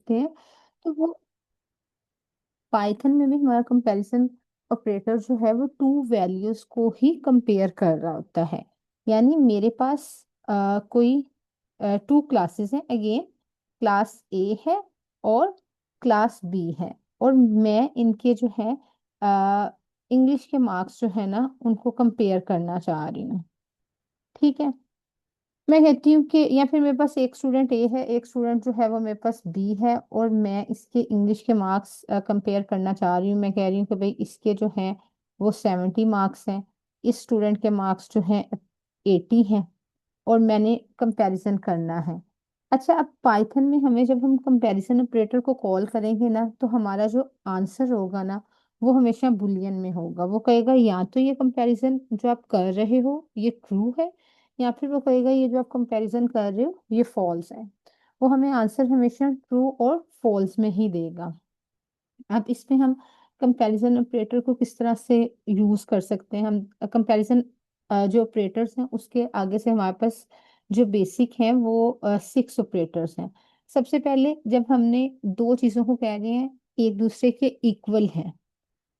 देखते हैं। तो वो पाइथन में भी हमारा कंपैरिजन ऑपरेटर जो है वो टू वैल्यूज को ही कंपेयर कर रहा होता है। यानी मेरे पास कोई टू क्लासेस हैं, अगेन क्लास ए है और क्लास बी है, और मैं इनके जो है इंग्लिश के मार्क्स जो है ना उनको कंपेयर करना चाह रही हूँ। ठीक है, मैं कहती हूँ कि या फिर मेरे पास एक स्टूडेंट ए है, एक स्टूडेंट जो है वो मेरे पास बी है, और मैं इसके इंग्लिश के मार्क्स कंपेयर करना चाह रही हूँ। मैं कह रही हूँ कि भाई इसके जो हैं वो 70 मार्क्स हैं, इस स्टूडेंट के मार्क्स जो हैं 80 हैं, और मैंने कंपैरिजन करना है। अच्छा, अब पाइथन में हमें जब हम कंपैरिजन ऑपरेटर को कॉल करेंगे ना, तो हमारा जो आंसर होगा ना वो हमेशा बुलियन में होगा। वो कहेगा या तो ये कंपैरिजन जो आप कर रहे हो ये ट्रू है, या फिर वो कहेगा ये जो आप कंपैरिजन कर रहे हो ये फॉल्स है। वो हमें आंसर हमेशा ट्रू और फॉल्स में ही देगा। अब इसमें हम कंपैरिजन ऑपरेटर को किस तरह से यूज कर सकते हैं? हम कंपैरिजन जो ऑपरेटर्स हैं उसके आगे से हमारे पास जो बेसिक हैं वो 6 ऑपरेटर्स हैं। सबसे पहले जब हमने दो चीजों को कह रहे हैं एक दूसरे के इक्वल हैं,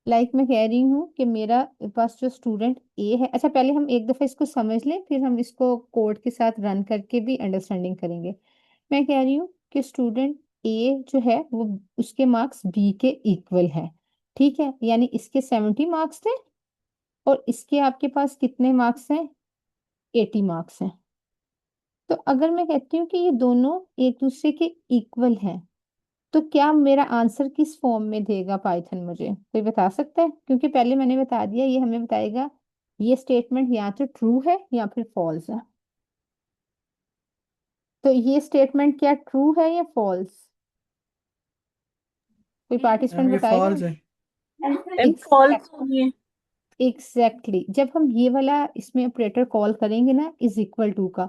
लाइक मैं कह रही हूँ कि मेरा पास जो स्टूडेंट ए है, अच्छा पहले हम एक दफा इसको समझ लें फिर हम इसको कोड के साथ रन करके भी अंडरस्टैंडिंग करेंगे। मैं कह रही हूँ कि स्टूडेंट ए जो है वो उसके मार्क्स बी के इक्वल है। ठीक है, यानी इसके 70 मार्क्स थे और इसके आपके पास कितने मार्क्स हैं? 80 मार्क्स हैं। तो अगर मैं कहती हूँ कि ये दोनों एक दूसरे के इक्वल हैं, तो क्या मेरा आंसर किस फॉर्म में देगा पाइथन? मुझे कोई बता सकता है? क्योंकि पहले मैंने बता दिया, ये हमें बताएगा ये स्टेटमेंट या तो ट्रू है या फिर फॉल्स है। तो ये स्टेटमेंट क्या ट्रू है या फॉल्स? कोई मैम पार्टिसिपेंट ये बताएगा? फॉल्स है। मैम फॉल्स होनी है। एग्जैक्टली जब हम ये वाला इसमें ऑपरेटर कॉल करेंगे ना इज इक्वल टू का,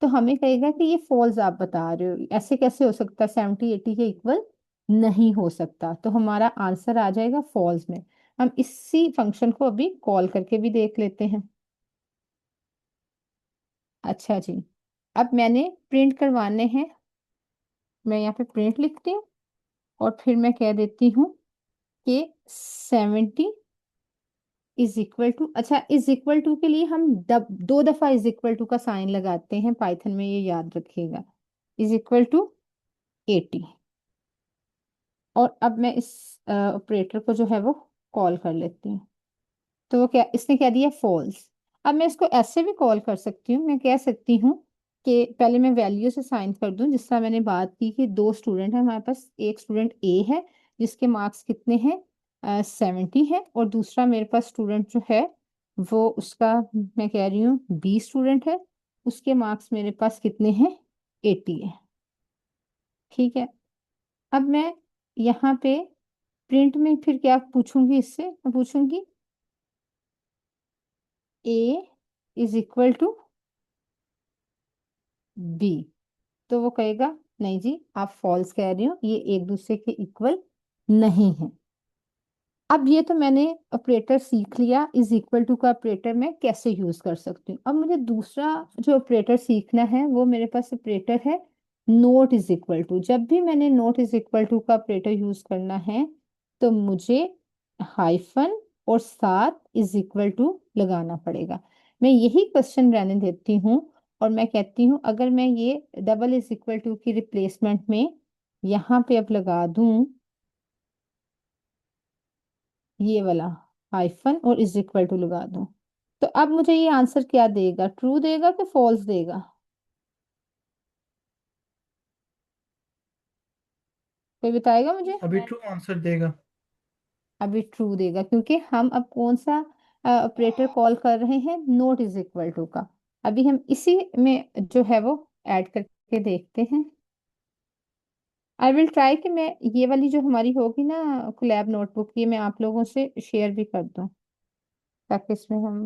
तो हमें कहेगा कि ये फॉल्स आप बता रहे हो, ऐसे कैसे हो सकता है? 70 80 के इक्वल नहीं हो सकता, तो हमारा आंसर आ जाएगा फॉल्स में। हम इसी फंक्शन को अभी कॉल करके भी देख लेते हैं। अच्छा जी, अब मैंने प्रिंट करवाने हैं। मैं यहाँ पे प्रिंट लिखती हूँ और फिर मैं कह देती हूँ कि 70 इज इक्वल टू, अच्छा इज इक्वल टू के लिए हम दो दफा इज इक्वल टू का साइन लगाते हैं पाइथन में, ये याद रखिएगा। Is equal to 80। और अब मैं इस ऑपरेटर को जो है वो कॉल कर लेती हूँ। तो वो क्या, इसने कह दिया फॉल्स। अब मैं इसको ऐसे भी कॉल कर सकती हूँ, मैं कह सकती हूँ कि पहले मैं वैल्यू से साइन कर दूं, जिस तरह मैंने बात की कि दो स्टूडेंट है हमारे पास, एक स्टूडेंट ए है जिसके मार्क्स कितने हैं? 70 है, और दूसरा मेरे पास स्टूडेंट जो है वो उसका, मैं कह रही हूँ बी स्टूडेंट है, उसके मार्क्स मेरे पास कितने हैं? 80 है। ठीक है, अब मैं यहाँ पे प्रिंट में फिर क्या पूछूंगी इससे? मैं पूछूंगी ए इज इक्वल टू बी, तो वो कहेगा नहीं जी आप फॉल्स कह रही हो, ये एक दूसरे के इक्वल नहीं है। अब ये तो मैंने ऑपरेटर सीख लिया, इज इक्वल टू का ऑपरेटर मैं कैसे यूज कर सकती हूँ। अब मुझे दूसरा जो ऑपरेटर सीखना है वो मेरे पास ऑपरेटर है नोट इज इक्वल टू। जब भी मैंने नोट इज इक्वल टू का ऑपरेटर यूज करना है तो मुझे हाइफन और साथ इज इक्वल टू लगाना पड़ेगा। मैं यही क्वेश्चन रहने देती हूँ और मैं कहती हूँ अगर मैं ये डबल इज इक्वल टू की रिप्लेसमेंट में यहाँ पे अब लगा दूं ये वाला हाइफन और इज इक्वल टू लगा दूं, तो अब मुझे ये आंसर क्या देगा? ट्रू देगा कि फॉल्स देगा? कोई बताएगा मुझे? अभी ट्रू आंसर देगा। अभी ट्रू देगा क्योंकि हम अब कौन सा ऑपरेटर कॉल कर रहे हैं? नोट इज इक्वल टू का। अभी हम इसी में जो है वो ऐड करके देखते हैं। आई विल ट्राई कि मैं ये वाली जो हमारी होगी ना कोलैब नोटबुक, ये मैं आप लोगों से शेयर भी कर दूं ताकि इसमें हम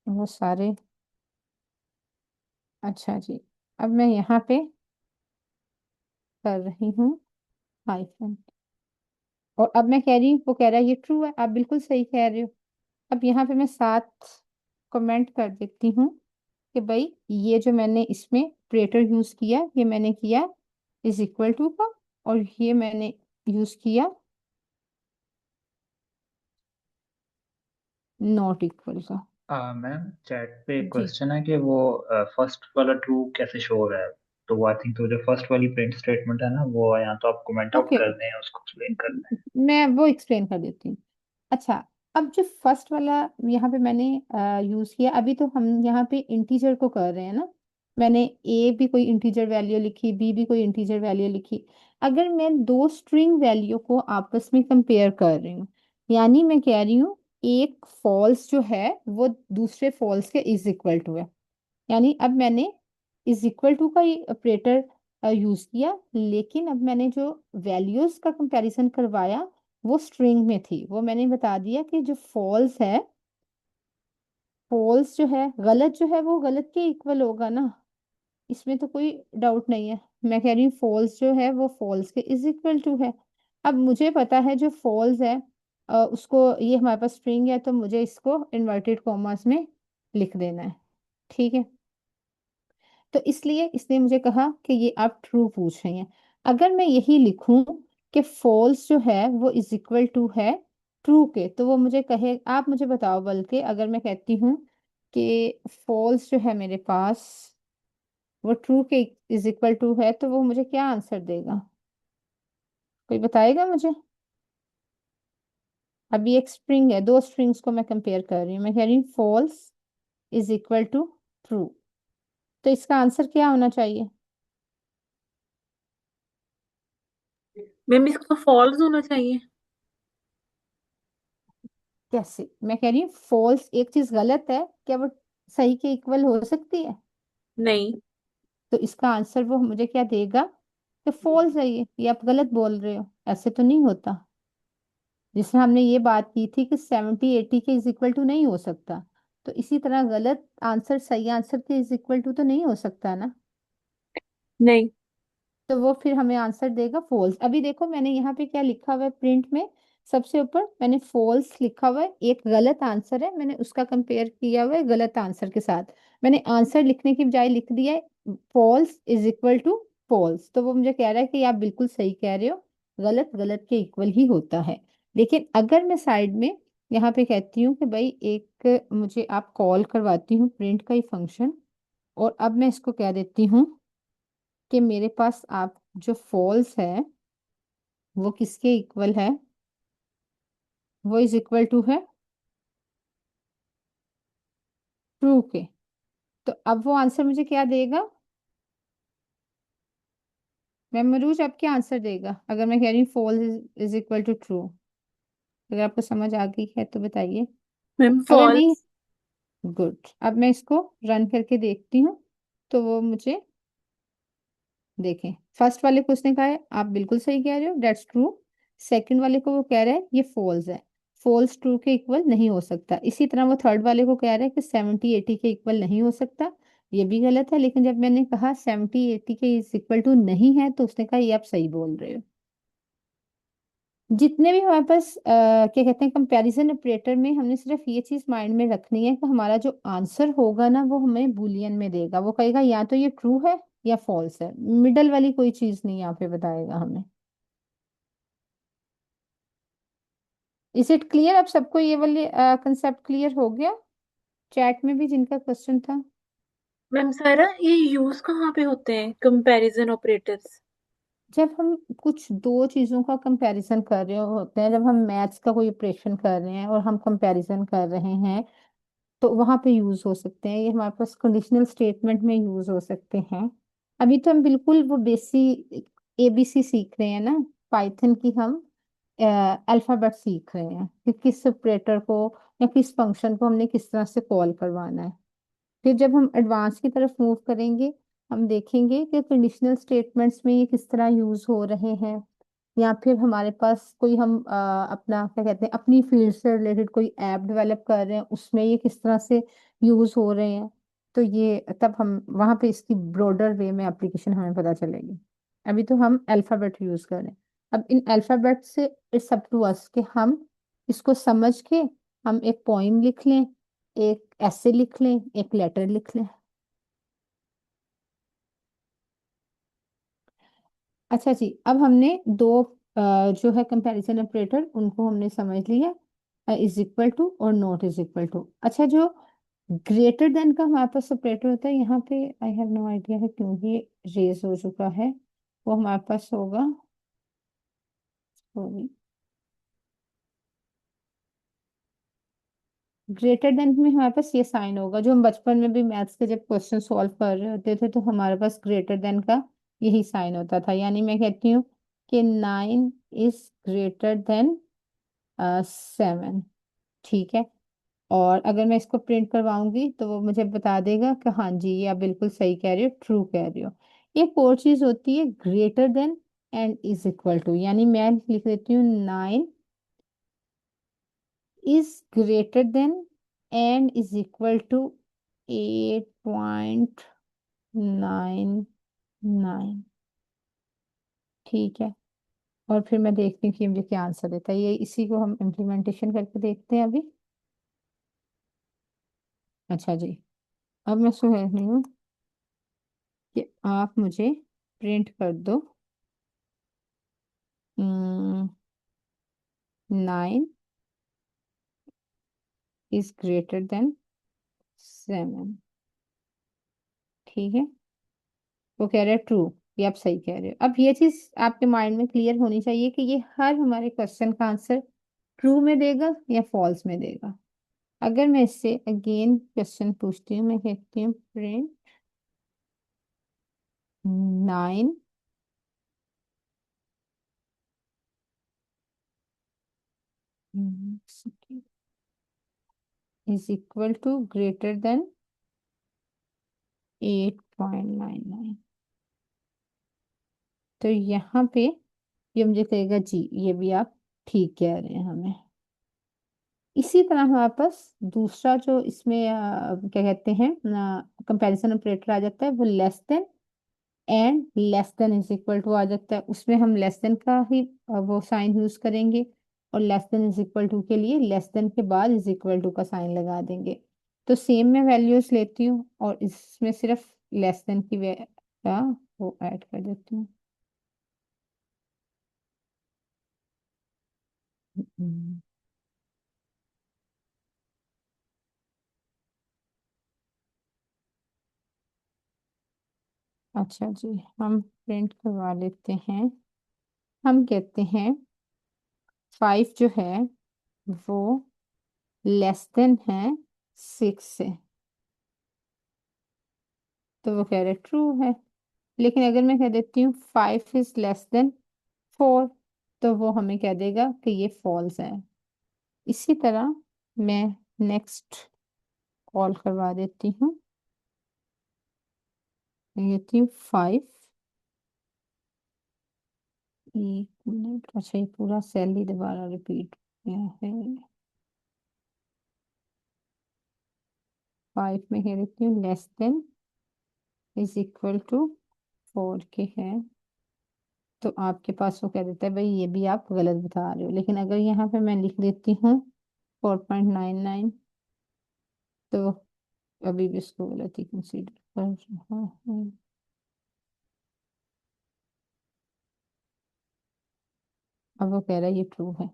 वो सारे, अच्छा जी, अब मैं यहाँ पे कर रही हूँ हाइफन, और अब मैं कह रही हूँ, वो कह रहा है ये ट्रू है, आप बिल्कुल सही कह रहे हो। अब यहाँ पे मैं साथ कमेंट कर देती हूँ कि भाई ये जो मैंने इसमें ऑपरेटर यूज किया ये मैंने किया इज इक्वल टू का, और ये मैंने यूज किया नॉट इक्वल का। मैम चैट पे जी। क्वेश्चन है कि वो फर्स्ट वाला ट्रू कैसे शो हो रहा है। तो वो आई थिंक तो जो फर्स्ट वाली प्रिंट स्टेटमेंट है ना, वो या तो आप कमेंट आउट ओके, करते हैं, उसको एक्सप्लेन करते हैं। मैं वो एक्सप्लेन कर देती हूँ। अच्छा, अब जो फर्स्ट वाला यहाँ पे मैंने यूज किया, अभी तो हम यहाँ पे इंटीजर को कर रहे हैं ना। मैंने ए भी कोई इंटीजर वैल्यू लिखी, बी भी कोई इंटीजर वैल्यू लिखी। अगर मैं दो स्ट्रिंग वैल्यू को आपस में कंपेयर कर रही हूँ, यानी मैं कह रही हूँ एक फॉल्स जो है वो दूसरे फॉल्स के इज इक्वल टू है, यानी अब मैंने इज इक्वल टू का ऑपरेटर यूज किया, लेकिन अब मैंने जो वैल्यूज का कंपैरिजन करवाया वो स्ट्रिंग में थी। वो मैंने बता दिया कि जो फॉल्स है, फॉल्स जो है गलत, जो है वो गलत के इक्वल होगा ना, इसमें तो कोई डाउट नहीं है। मैं कह रही हूँ फॉल्स जो है वो फॉल्स के इज इक्वल टू है। अब मुझे पता है जो फॉल्स है उसको, ये हमारे पास स्ट्रिंग है तो मुझे इसको इन्वर्टेड कॉमास में लिख देना है। ठीक है, तो इसलिए इसने मुझे कहा कि ये आप ट्रू पूछ रही हैं। अगर मैं यही लिखूं कि फॉल्स जो है वो इज इक्वल टू है ट्रू के, तो वो मुझे कहे, आप मुझे बताओ, बल्कि अगर मैं कहती हूँ कि फॉल्स जो है मेरे पास वो ट्रू के इज इक्वल टू है, तो वो मुझे क्या आंसर देगा? कोई बताएगा मुझे? अभी एक स्ट्रिंग है, दो स्ट्रिंग्स को मैं कंपेयर कर रही हूँ, मैं कह रही हूँ false is equal to true, तो इसका आंसर क्या होना चाहिए? मैम इसका फॉल्स होना चाहिए। कैसे? मैं कह रही हूँ फॉल्स, एक चीज गलत है, क्या वो सही के इक्वल हो सकती है? नहीं। तो इसका आंसर वो मुझे क्या देगा कि फॉल्स है, ये आप गलत बोल रहे हो, ऐसे तो नहीं होता। जिसमें हमने ये बात की थी कि 70 80 के इज इक्वल टू नहीं हो सकता, तो इसी तरह गलत आंसर सही आंसर के इज इक्वल टू तो नहीं हो सकता ना। नहीं। तो वो फिर हमें आंसर देगा फॉल्स। अभी देखो मैंने यहाँ पे क्या लिखा हुआ है प्रिंट में, सबसे ऊपर मैंने फॉल्स लिखा हुआ है, एक गलत आंसर है, मैंने उसका कंपेयर किया हुआ है गलत आंसर के साथ। मैंने आंसर लिखने की बजाय लिख दिया है false is equal to false, तो वो मुझे कह रहा है कि आप बिल्कुल सही कह रहे हो, गलत गलत के इक्वल ही होता है। लेकिन अगर मैं साइड में यहाँ पे कहती हूँ कि भाई एक मुझे आप कॉल करवाती हूँ प्रिंट का ही फंक्शन, और अब मैं इसको कह देती हूँ कि मेरे पास आप जो फॉल्स है वो किसके इक्वल है, वो इज इक्वल टू है ट्रू के, तो अब वो आंसर मुझे क्या देगा? मैं मरूज अब क्या आंसर देगा अगर मैं कह रही हूँ false is equal to true? अगर आपको समझ आ गई है तो बताइए। मैम अगर नहीं, फॉल्स। गुड, अब मैं इसको रन करके देखती हूँ, तो वो मुझे, देखें, फर्स्ट वाले को उसने कहा है आप बिल्कुल सही कह रहे हो, दैट्स ट्रू। सेकंड वाले को वो कह रहा है ये फॉल्स है, फॉल्स ट्रू के इक्वल नहीं हो सकता। इसी तरह वो थर्ड वाले को कह रहा है कि 70 80 के इक्वल नहीं हो सकता, ये भी गलत है। लेकिन जब मैंने कहा 70 80 के इज इक्वल टू नहीं है, तो उसने कहा ये आप सही बोल रहे हो। जितने भी हमारे पास क्या कहते हैं कंपैरिजन ऑपरेटर में, हमने सिर्फ ये चीज माइंड में रखनी है कि हमारा जो आंसर होगा ना वो हमें बुलियन में देगा, वो कहेगा या तो ये ट्रू है या फॉल्स है, मिडल वाली कोई चीज नहीं यहाँ पे बताएगा हमें। Is it clear? अब सबको ये वाले कंसेप्ट क्लियर हो गया, चैट में भी जिनका क्वेश्चन था? मैम सारा ये यूज कहाँ पे होते हैं कंपैरिजन ऑपरेटर्स? जब हम कुछ दो चीजों का कंपैरिजन कर रहे होते हैं, जब हम मैथ्स का कोई ऑपरेशन कर रहे हैं और हम कंपैरिजन कर रहे हैं, तो वहां पे यूज हो सकते हैं। ये हमारे पास कंडीशनल स्टेटमेंट में यूज हो सकते हैं। अभी तो हम बिल्कुल वो बेसिक एबीसी सीख रहे हैं ना, पाइथन की हम अल्फाबेट सीख रहे हैं कि किस ऑपरेटर को या किस फंक्शन को हमने किस तरह से कॉल करवाना है। फिर जब हम एडवांस की तरफ मूव करेंगे, हम देखेंगे कि कंडीशनल स्टेटमेंट्स में ये किस तरह यूज हो रहे हैं, या फिर हमारे पास कोई हम अपना क्या कहते हैं अपनी फील्ड से रिलेटेड कोई ऐप डेवलप कर रहे हैं, उसमें ये किस तरह से यूज हो रहे हैं। तो ये तब हम वहां पे इसकी ब्रॉडर वे में एप्लीकेशन हमें पता चलेगी। अभी तो हम अल्फाबेट यूज कर रहे हैं। अब इन अल्फाबेट से इट्स अप टू अस कि हम इसको समझ के हम एक पोइम लिख लें, एक ऐसे लिख लें, एक लेटर लिख लें। अच्छा जी, अब हमने दो जो है कंपैरिजन ऑपरेटर उनको हमने समझ लिया, इज इक्वल टू और नॉट इज इक्वल टू। अच्छा, जो ग्रेटर देन का हमारे पास ऑपरेटर होता है यहाँ पे, आई हैव नो आइडिया है क्यों ये रेज हो चुका है। वो हमारे पास होगा, सॉरी, ग्रेटर देन में हमारे पास ये साइन होगा। जो हम बचपन में भी मैथ्स के जब क्वेश्चन सॉल्व कर रहे होते थे तो हमारे पास ग्रेटर देन का यही साइन होता था। यानी मैं कहती हूँ कि 9 इज ग्रेटर देन 7। ठीक है। और अगर मैं इसको प्रिंट करवाऊंगी तो वो मुझे बता देगा कि हाँ जी, ये आप बिल्कुल सही कह रहे हो, ट्रू कह रहे हो। एक और चीज होती है greater than and is equal to. यानी मैं लिख देती हूँ 9 is greater than and is equal to 8.99। ठीक है। और फिर मैं देखती हूँ कि मुझे क्या आंसर देता है। ये इसी को हम इम्प्लीमेंटेशन करके देखते हैं अभी। अच्छा जी, अब मैं सुन रही हूँ कि आप मुझे प्रिंट कर दो 9 इज ग्रेटर देन 7। ठीक है। वो कह रहे हैं ट्रू। ये आप सही कह रहे हो। अब ये चीज आपके माइंड में क्लियर होनी चाहिए कि ये हर हमारे क्वेश्चन का आंसर ट्रू में देगा या फॉल्स में देगा। अगर मैं इससे अगेन क्वेश्चन पूछती हूँ, मैं कहती हूँ print 9 is equal to greater than 8.99। तो यहाँ पे ये मुझे कहेगा जी, ये भी आप ठीक कह रहे हैं हमें। इसी तरह हमारे पास दूसरा जो इसमें क्या कहते हैं कंपैरिजन ऑपरेटर आ जाता है, वो less than and less than is equal to आ जाता है। उसमें हम लेस देन का ही वो साइन यूज करेंगे, और less than is equal to के लिए लेस देन के बाद इज इक्वल टू का साइन लगा देंगे। तो सेम मैं वैल्यूज लेती हूँ और इसमें सिर्फ लेस देन की का वो ऐड कर देती हूँ। हम्म, अच्छा जी, हम प्रिंट करवा लेते हैं। हम कहते हैं 5 जो है वो लेस देन है 6 से। तो वो कह रहे ट्रू है। लेकिन अगर मैं कह देती हूँ 5 इज लेस देन 4, तो वो हमें कह देगा कि ये फॉल्स है। इसी तरह मैं नेक्स्ट कॉल करवा देती हूँ। मैं कहती हूँ 5, 1 मिनट, अच्छा ये पूरा सेल ही दोबारा रिपीट है। 5 में कह देती हूँ less than is equal to 4 के है। तो आपके पास वो कह देता है भाई ये भी आप गलत बता रहे हो। लेकिन अगर यहाँ पे मैं लिख देती हूँ 4.99, तो अभी भी इसको गलत ही कंसीडर कर रहा है। अब वो कह रहा है ये ट्रू है।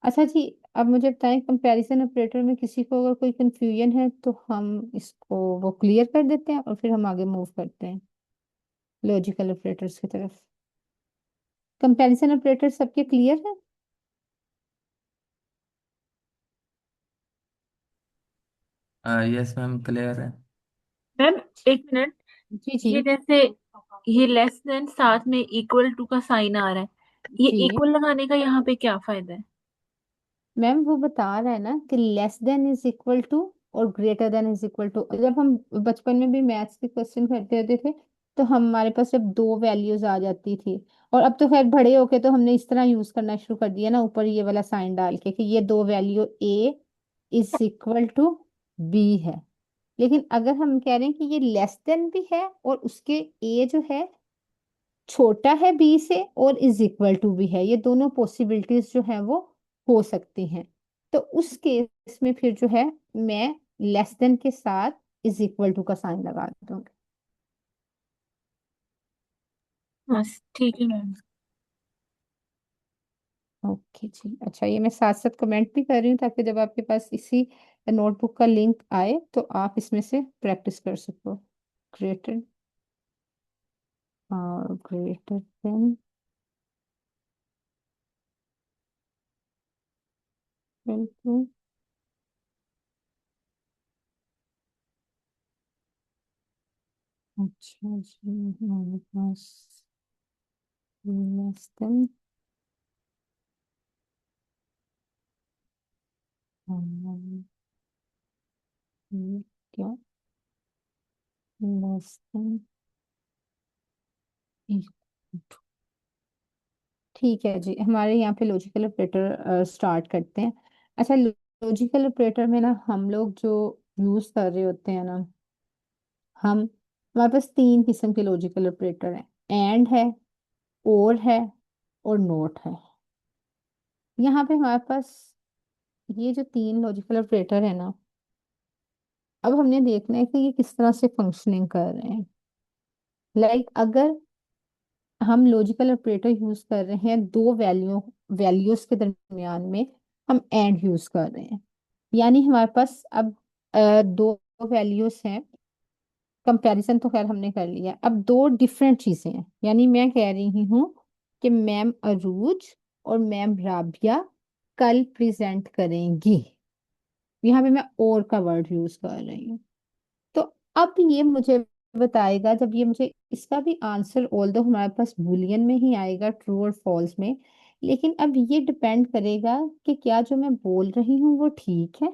अच्छा जी, अब मुझे बताएं कंपैरिजन ऑपरेटर में किसी को अगर कोई कंफ्यूजन है तो हम इसको वो क्लियर कर देते हैं और फिर हम आगे मूव करते हैं लॉजिकल ऑपरेटर्स की तरफ। कंपैरिजन ऑपरेटर सबके क्लियर है? यस मैम, क्लियर है। मैम, एक मिनट। जी जी। ये जैसे ये लेस देन साथ में इक्वल टू का साइन आ रहा है, ये जी इक्वल लगाने का यहाँ पे क्या फायदा है? मैम, वो बता रहा है ना कि less than is equal to और greater than is equal to. जब हम बचपन में भी मैथ्स के क्वेश्चन करते होते थे तो हमारे पास जब दो वैल्यूज आ जाती थी, और अब तो खैर बड़े होके तो हमने इस तरह यूज करना शुरू कर दिया ना, ऊपर ये वाला साइन डाल के कि ये दो value A is equal to B है। लेकिन अगर हम कह रहे हैं कि ये लेस देन भी है और उसके ए जो है छोटा है बी से और इज इक्वल टू भी है, ये दोनों पॉसिबिलिटीज जो है वो हो सकती हैं। तो उस केस में फिर जो है मैं लेस देन के साथ इज इक्वल टू का साइन लगा दूंगी। हाँ ठीक है मैम। ओके जी। अच्छा, ये मैं साथ साथ कमेंट भी कर रही हूँ ताकि जब आपके पास इसी नोटबुक का लिंक आए तो आप इसमें से प्रैक्टिस कर सको। ग्रेटर और ग्रेटर देन बिल्कुल। अच्छा जी, हमारे पास लेस देन क्या लेस देन। ठीक है जी, हमारे यहाँ पे लॉजिकल ऑपरेटर स्टार्ट करते हैं। अच्छा, लॉजिकल ऑपरेटर में ना हम लोग जो यूज कर रहे होते हैं ना, हम हमारे पास तीन किस्म के लॉजिकल ऑपरेटर हैं। एंड है, और है, और नोट है। यहाँ पे हमारे पास ये जो तीन लॉजिकल ऑपरेटर है ना, अब हमने देखना है कि ये किस तरह से फंक्शनिंग कर रहे हैं। अगर हम लॉजिकल ऑपरेटर यूज कर रहे हैं दो वैल्यूज के दरमियान में, हम एंड यूज कर रहे हैं। यानी हमारे पास अब दो वैल्यूज हैं। कंपैरिजन तो खैर हमने कर लिया, अब दो डिफरेंट चीजें हैं। यानी मैं कह रही हूँ कि मैम अरूज और मैम राबिया कल प्रेजेंट करेंगी। यहाँ पे मैं और का वर्ड यूज कर रही हूँ। तो अब ये मुझे बताएगा, जब ये मुझे इसका भी आंसर ऑल दो हमारे पास बुलियन में ही आएगा, ट्रू और फॉल्स में। लेकिन अब ये डिपेंड करेगा कि क्या जो मैं बोल रही हूँ वो ठीक है।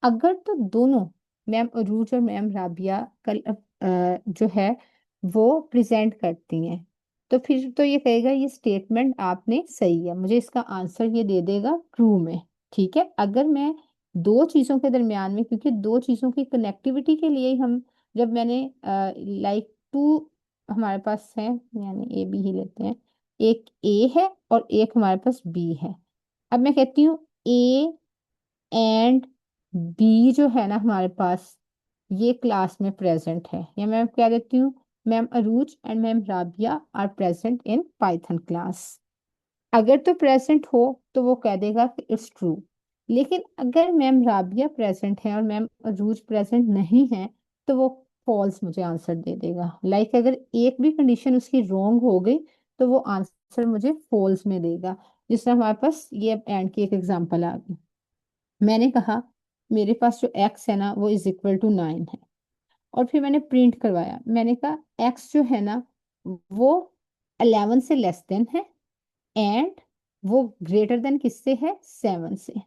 अगर तो दोनों, मैम अरूज और मैम राबिया कल जो है वो प्रेजेंट करती हैं, तो फिर तो ये कहेगा ये स्टेटमेंट आपने सही है, मुझे इसका आंसर ये दे देगा ट्रू में। ठीक है। अगर मैं दो चीजों के दरमियान में, क्योंकि दो चीजों की कनेक्टिविटी के लिए हम, जब मैंने टू हमारे पास है, यानी ए बी ही लेते हैं, एक ए है और एक हमारे पास बी है। अब मैं कहती हूँ ए एंड बी जो है ना हमारे पास, ये क्लास में प्रेजेंट है, या मैं क्या देती हूँ, ma'am Arooj and ma'am Rabia are present in Python class. अगर तो प्रेजेंट हो तो वो कह देगा कि इट्स ट्रू। लेकिन अगर मैम राबिया प्रेजेंट है और मैम अरूज प्रेजेंट नहीं है, तो वो फॉल्स मुझे आंसर दे देगा। अगर एक भी कंडीशन उसकी रॉन्ग हो गई तो वो आंसर मुझे फॉल्स में देगा। जिस तरह हमारे पास ये एंड की एक एग्जांपल आ गई। मैंने कहा मेरे पास जो एक्स है ना वो इज इक्वल टू 9 है, और फिर मैंने प्रिंट करवाया, मैंने कहा एक्स जो है ना वो 11 से लेस देन है, एंड वो ग्रेटर देन किससे है, 7 से।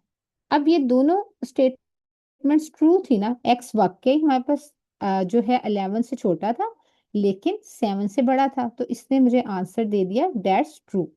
अब ये दोनों स्टेटमेंट्स ट्रू थी ना, एक्स वाकई हमारे पास जो है 11 से छोटा था लेकिन 7 से बड़ा था, तो इसने मुझे आंसर दे दिया दैट्स ट्रू।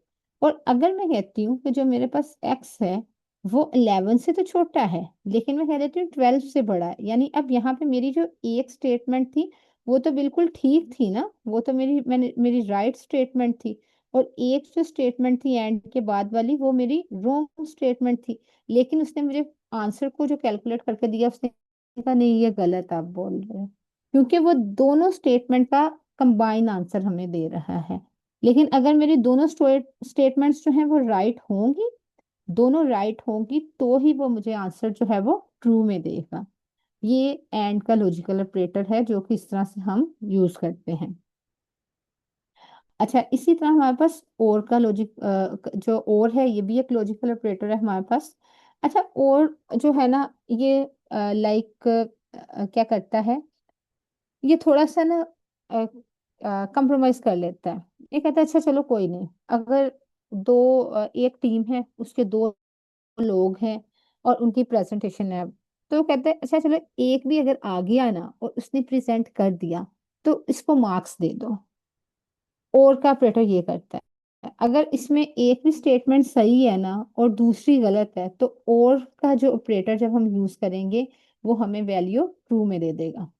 और अगर मैं कहती हूँ कि जो मेरे पास एक्स है वो 11 से तो छोटा है लेकिन मैं कह देती हूँ 12 से बड़ा है, यानी अब यहाँ पे मेरी जो एक स्टेटमेंट थी वो तो बिल्कुल ठीक थी ना, वो तो मेरी राइट स्टेटमेंट थी। और एक जो स्टेटमेंट थी एंड के बाद वाली वो मेरी रॉन्ग स्टेटमेंट थी। लेकिन उसने मुझे आंसर को जो कैलकुलेट करके दिया, उसने कहा नहीं ये गलत आप बोल रहे हो, क्योंकि वो दोनों स्टेटमेंट का कंबाइन आंसर हमें दे रहा है। लेकिन अगर मेरी दोनों स्टेटमेंट्स जो हैं वो राइट होंगी, दोनों राइट होंगी, तो ही वो मुझे आंसर जो है वो ट्रू में देगा। ये एंड का लॉजिकल ऑपरेटर है जो कि इस तरह से हम यूज करते हैं। अच्छा, इसी तरह हमारे पास और का लॉजिक, जो और है ये भी एक लॉजिकल ऑपरेटर है हमारे पास। अच्छा, और जो है ना ये क्या करता है, ये थोड़ा सा ना कंप्रोमाइज कर लेता है। ये कहता है अच्छा चलो कोई नहीं, अगर एक टीम है उसके दो लोग हैं और उनकी प्रेजेंटेशन है, तो वो कहते हैं अच्छा चलो एक भी अगर आ गया ना और उसने प्रेजेंट कर दिया तो इसको मार्क्स दे दो। और का ऑपरेटर ये करता है, अगर इसमें एक भी स्टेटमेंट सही है ना और दूसरी गलत है तो और का जो ऑपरेटर जब हम यूज करेंगे वो हमें वैल्यू ट्रू में दे देगा।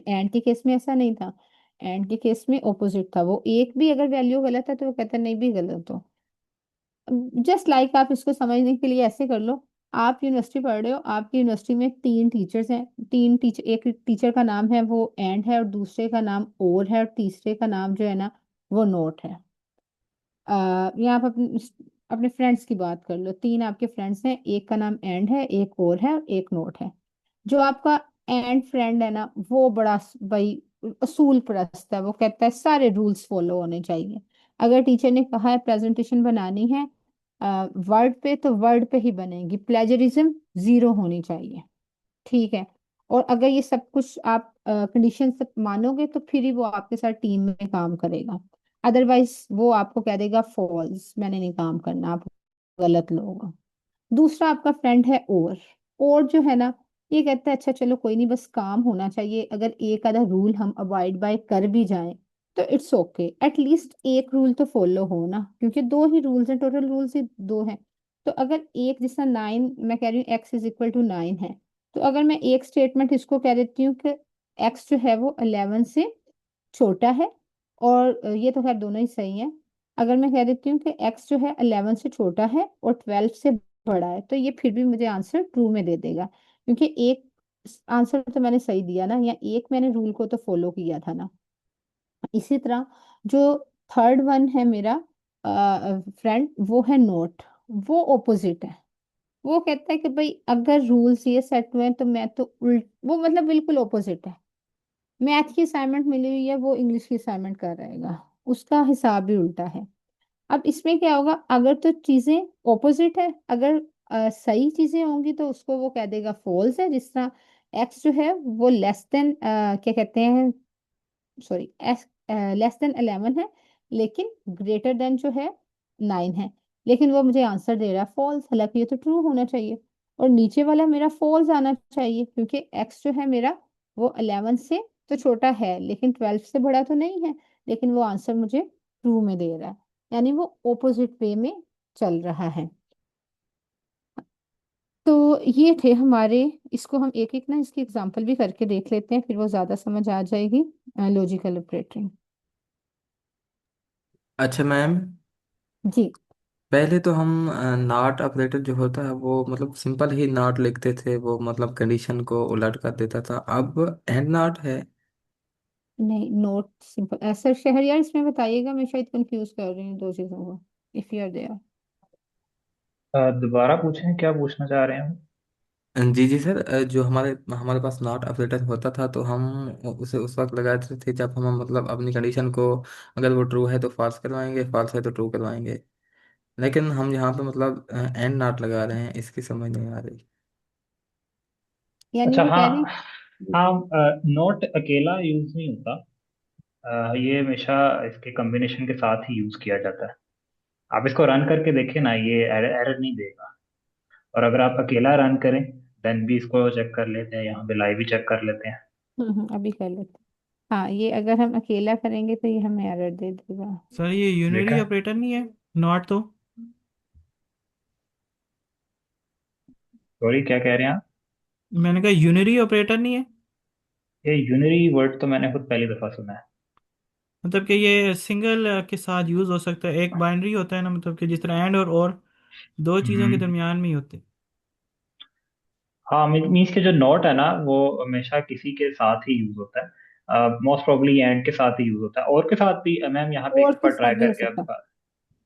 एंड के केस में ऐसा नहीं था, एंड के केस में ऑपोजिट था, वो एक भी अगर वैल्यू गलत है तो वो कहता है नहीं भी गलत हो। जस्ट आप इसको समझने के लिए ऐसे कर लो, आप यूनिवर्सिटी पढ़ रहे हो, आपकी यूनिवर्सिटी में तीन टीचर्स हैं, तीन टीचर, एक टीचर का नाम है वो एंड है और दूसरे का नाम और है और तीसरे का नाम जो है ना वो नोट है। यहाँ आप अपने अपने फ्रेंड्स की बात कर लो, तीन आपके फ्रेंड्स हैं, एक का नाम एंड है, एक और है, और एक नोट है। जो आपका एंड फ्रेंड है ना, वो बड़ा भाई असूल परस्त है। वो कहता है सारे रूल्स फॉलो होने चाहिए। अगर टीचर ने कहा है प्रेजेंटेशन बनानी है वर्ड पे, तो वर्ड पे ही बनेगी, प्लेजरिज्म जीरो होनी चाहिए। ठीक है। और अगर ये सब कुछ आप कंडीशन सब मानोगे, तो फिर ही वो आपके साथ टीम में काम करेगा। अदरवाइज वो आपको कह देगा फॉल्स, मैंने नहीं काम करना, आप गलत लोग हो। दूसरा आपका फ्रेंड है और जो है ना, ये कहता है अच्छा चलो कोई नहीं, बस काम होना चाहिए, अगर एक आधा रूल हम अवॉइड बाय कर भी जाएं तो इट्स ओके, एटलीस्ट एक रूल तो फॉलो हो ना, क्योंकि दो ही रूल्स हैं, टोटल रूल्स ही दो हैं। तो अगर एक, जैसा 9, मैं कह रही हूँ x = 9 है, तो अगर मैं एक स्टेटमेंट इसको कह देती हूँ कि x जो है वो 11 से छोटा है, और ये तो खैर दोनों ही सही है। अगर मैं कह देती हूँ कि x जो है 11 से छोटा है और 12 से बड़ा है, तो ये फिर भी मुझे आंसर ट्रू में दे देगा, क्योंकि एक आंसर तो मैंने सही दिया ना, या एक मैंने रूल को तो फॉलो किया था ना। इसी तरह जो थर्ड वन है मेरा फ्रेंड, वो है नोट। वो ओपोजिट है। वो कहता है कि भाई अगर रूल्स ये सेट हुए हैं तो मैं तो उल्ट, वो मतलब बिल्कुल ओपोजिट है। मैथ की असाइनमेंट मिली हुई है, वो इंग्लिश की असाइनमेंट कर रहेगा, उसका हिसाब भी उल्टा है। अब इसमें क्या होगा, अगर तो चीजें ऑपोजिट है, अगर सही चीजें होंगी तो उसको वो कह देगा फॉल्स है। जिस तरह एक्स जो है वो लेस देन क्या कहते हैं, सॉरी, एक्स लेस देन 11 है, लेकिन ग्रेटर देन जो है 9 है, लेकिन वो मुझे आंसर दे रहा है फॉल्स, हालांकि ये तो ट्रू होना चाहिए। और नीचे वाला मेरा फॉल्स आना चाहिए, क्योंकि एक्स जो है मेरा वो 11 से तो छोटा है, लेकिन 12 से बड़ा तो नहीं है, लेकिन वो आंसर मुझे ट्रू में दे रहा है। यानी वो ओपोजिट वे में चल रहा है। तो ये थे हमारे, इसको हम एक एक ना इसकी एग्जांपल भी करके देख लेते हैं, फिर वो ज्यादा समझ आ जाएगी। लॉजिकल ऑपरेटरिंग। अच्छा मैम, जी। पहले तो हम नॉट ऑपरेटर जो होता है वो मतलब सिंपल ही नॉट लिखते थे, वो मतलब कंडीशन को उलट कर देता था। अब एंड नॉट है। नहीं, नोट सिंपल ऐसा शहर यार, इसमें बताइएगा, मैं शायद कंफ्यूज कर रही हूँ दो चीजों को। If you are there. दोबारा पूछें, क्या पूछना चाह रहे हैं? जी जी सर, जो हमारे हमारे पास नॉट ऑपरेटर होता था तो हम उसे उस वक्त लगाते थे जब हम मतलब अपनी कंडीशन को, अगर वो ट्रू है तो फॉल्स करवाएंगे, फॉल्स है तो ट्रू करवाएंगे। लेकिन हम यहाँ पे मतलब एंड नॉट लगा रहे हैं, इसकी समझ नहीं आ रही। यानी अच्छा, वो हाँ। कह रहे हैं। हाँ, नोट अकेला यूज नहीं होता। ये हमेशा इसके कॉम्बिनेशन के साथ ही यूज किया जाता है। आप इसको रन करके देखें ना, ये एरर नहीं देगा। और अगर आप अकेला रन करें, देन भी इसको चेक कर लेते हैं, यहाँ पे लाइव भी चेक कर लेते हैं। अभी कर लेते हैं। हाँ, ये अगर हम अकेला करेंगे तो ये हमें एरर दे देगा। सर ये यूनरी देखा? ऑपरेटर नहीं है, नॉट तो। सॉरी, क्या कह रहे हैं आप? मैंने कहा यूनरी ऑपरेटर नहीं है। ये यूनरी वर्ड तो मैंने खुद पहली दफा सुना है। मतलब कि ये सिंगल के साथ यूज हो सकता है, एक बाइनरी होता है ना, मतलब कि जिस तरह एंड और दो चीजों के हम्म। दरमियान में ही होते। हाँ, मीन्स के जो नोट है ना, वो हमेशा किसी के साथ ही यूज होता है। मोस्ट प्रोबेबली एंड के साथ ही यूज होता है, और के साथ भी। मैम यहाँ पे एक और के बार साथ ट्राई भी हो करके आप सकता है। दिखा।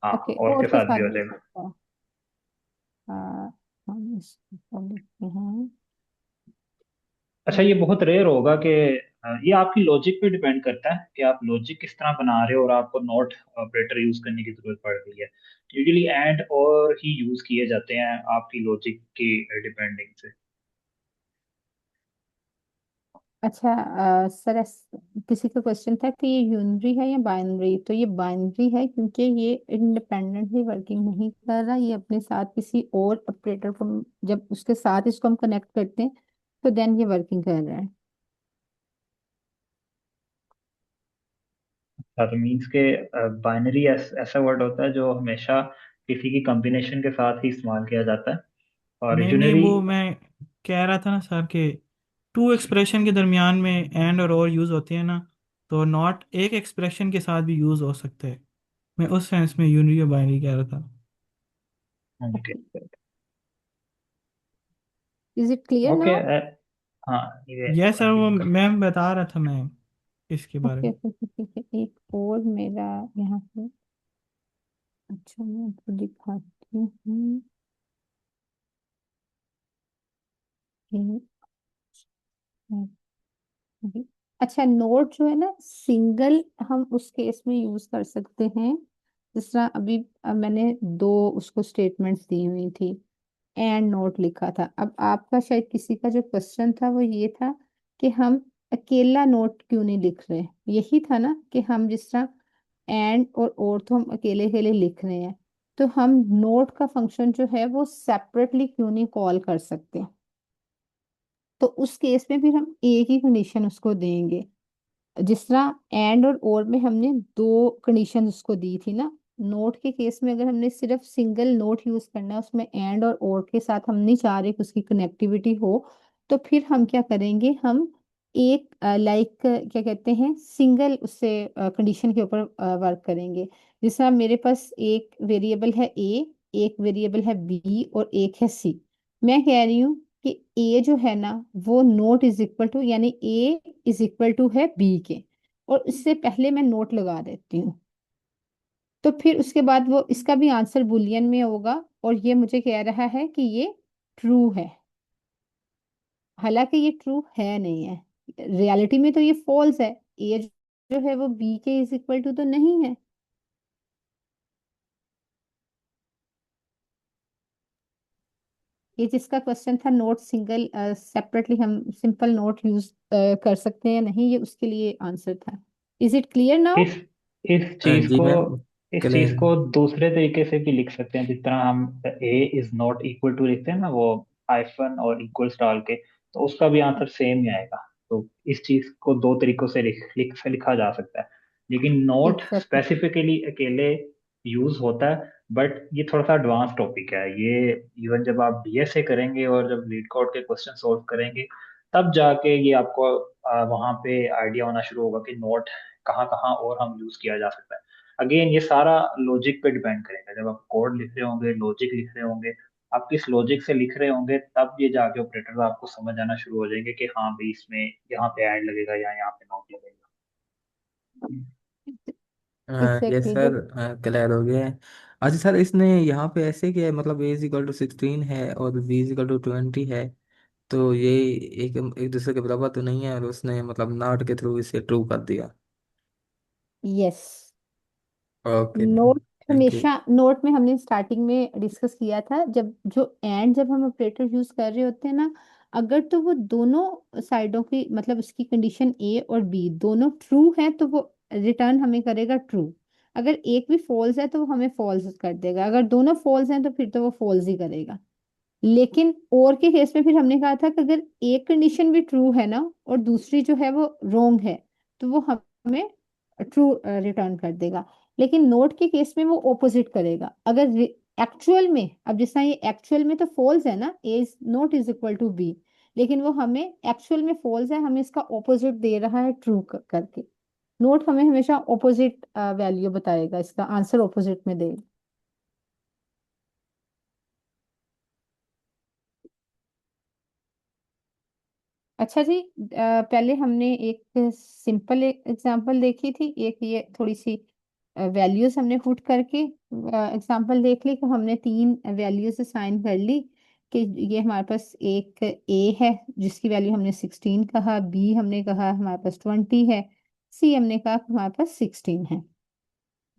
हाँ, ओके, और और के के साथ साथ भी हो भी हो जाएगा। सकता है। हम इसको लिखते हैं। अच्छा, ये बहुत रेयर होगा कि ये आपकी लॉजिक पे डिपेंड करता है कि आप लॉजिक किस तरह बना रहे हो और आपको नॉट ऑपरेटर यूज करने की जरूरत पड़ रही है। यूजुअली एंड और ही यूज किए जाते हैं आपकी लॉजिक की डिपेंडिंग से। अच्छा सर, किसी का क्वेश्चन था कि ये यूनरी है या बाइनरी, तो ये बाइनरी है, क्योंकि ये इंडिपेंडेंटली वर्किंग नहीं कर रहा, ये अपने साथ किसी और ऑपरेटर को, जब उसके साथ इसको हम कनेक्ट करते हैं तो देन ये वर्किंग कर रहा है। हाँ, तो मीन्स के बाइनरी ऐसा वर्ड होता है जो हमेशा किसी की कॉम्बिनेशन के साथ ही इस्तेमाल किया जाता है। और नहीं नहीं, यूनरी। वो मैं कह रहा था ना सर कि टू एक्सप्रेशन के दरमियान में एंड और यूज होते हैं ना, तो नॉट एक एक्सप्रेशन के साथ भी यूज हो सकता है। मैं उस सेंस में यूनरी और बाइनरी कह रहा था। Okay. Okay. Is it clear okay. Now? हाँ, ये यह सर, अभी वो इनका। मैं बता रहा था मैं इसके बारे ओके में। ओके ओके ओके, एक और मेरा यहाँ पे। अच्छा मैं आपको दिखाती हूँ। ये- अच्छा नोट जो है ना सिंगल, हम उस केस में यूज कर सकते हैं जिस तरह अभी मैंने दो उसको स्टेटमेंट्स दी हुई थी, एंड नोट लिखा था। अब आपका शायद किसी का जो क्वेश्चन था वो ये था कि हम अकेला नोट क्यों नहीं लिख रहे, यही था ना कि हम जिस तरह एंड और तो हम अकेले अकेले लिख रहे हैं, तो हम नोट का फंक्शन जो है वो सेपरेटली क्यों नहीं कॉल कर सकते। तो उस केस में फिर हम एक ही कंडीशन उसको देंगे, जिस तरह एंड और में हमने दो कंडीशन उसको दी थी ना। नोट के केस में अगर हमने सिर्फ सिंगल नोट यूज करना है, उसमें एंड और के साथ हम नहीं चाह रहे कि उसकी कनेक्टिविटी हो, तो फिर हम क्या करेंगे, हम एक लाइक क्या कहते हैं सिंगल उससे कंडीशन के ऊपर वर्क करेंगे। जिस तरह मेरे पास एक वेरिएबल है ए, एक वेरिएबल है बी और एक है सी। मैं कह रही हूँ कि ए जो है ना वो नोट इज इक्वल टू, यानी ए इज इक्वल टू है बी के, और इससे पहले मैं नोट लगा देती हूँ। तो फिर उसके बाद वो इसका भी आंसर बुलियन में होगा, और ये मुझे कह रहा है कि ये ट्रू है, हालांकि ये ट्रू है नहीं है, रियलिटी में तो ये फॉल्स है। ए जो है वो बी के इज इक्वल टू तो नहीं है। ये जिसका क्वेश्चन था नोट सिंगल सेपरेटली हम सिंपल नोट यूज कर सकते हैं या नहीं, ये उसके लिए आंसर था। Is it clear now? इस इस चीज जी को मैम। इस चीज क्लियर। को दूसरे तरीके से भी लिख सकते हैं, जिस तरह हम ए इज नॉट इक्वल टू लिखते हैं ना, वो हाइफन और इक्वल्स डाल के, तो उसका भी आंसर सेम ही आएगा। तो इस चीज को दो तरीकों से लिखा जा सकता है। लेकिन नोट एग्जैक्टली। स्पेसिफिकली अकेले यूज होता है, बट ये थोड़ा सा एडवांस टॉपिक है ये। इवन जब आप बीएसए करेंगे और जब लीड कोड के क्वेश्चन सॉल्व करेंगे, तब जाके ये आपको वहाँ पे आइडिया होना शुरू होगा कि नोट कहाँ कहाँ और हम यूज किया जा सकता है। अगेन ये सारा लॉजिक पे डिपेंड करेगा। जब आप कोड लिख रहे होंगे, लॉजिक लिख रहे होंगे, आप किस लॉजिक से लिख रहे होंगे, तब ये जाके ऑपरेटर आपको समझ आना शुरू हो जाएंगे कि हाँ भाई इसमें यहाँ पे ऐड लगेगा या यहाँ पे नॉट लगेगा। Yes exactly sir. But clear हो गया है। अच्छा सर, इसने यहाँ पे ऐसे किया है, मतलब ए इज इक्वल टू 16 है और बी इज इक्वल टू 20 है, तो ये एक एक दूसरे के बराबर तो नहीं है, और उसने मतलब नॉट के थ्रू इसे ट्रू कर दिया। Yes, okay note thank you. हमेशा नोट में हमने स्टार्टिंग में डिस्कस किया था, जब हम ऑपरेटर यूज कर रहे होते हैं ना, अगर तो वो दोनों साइडों की मतलब उसकी कंडीशन ए और बी दोनों ट्रू है तो वो रिटर्न हमें करेगा ट्रू। अगर एक भी फॉल्स है तो वो हमें फॉल्स कर देगा, अगर दोनों फॉल्स हैं तो फिर तो वो फॉल्स ही करेगा। लेकिन और के केस में फिर हमने कहा था कि अगर एक कंडीशन भी ट्रू है ना और दूसरी जो है वो रोंग है, तो वो हमें ट्रू रिटर्न कर देगा। लेकिन नोट के केस में वो ऑपोजिट करेगा। अगर एक्चुअल में, अब जिस तरह ये एक्चुअल में तो फॉल्स है ना, A is not is equal to B, लेकिन वो हमें एक्चुअल में फॉल्स है, हमें इसका ऑपोजिट दे रहा है ट्रू करके। नोट हमें हमेशा ऑपोजिट वैल्यू बताएगा, इसका आंसर ऑपोजिट में देगा। अच्छा जी, पहले हमने एक सिंपल एग्जांपल देखी थी, एक ये थोड़ी सी वैल्यूज हमने पुट करके एग्जांपल देख ली कि हमने तीन वैल्यूज असाइन कर ली कि ये हमारे पास एक ए है जिसकी वैल्यू हमने 16 कहा, बी हमने कहा हमारे पास 20 है, सी हमने कहा कि हमारे पास 16 है।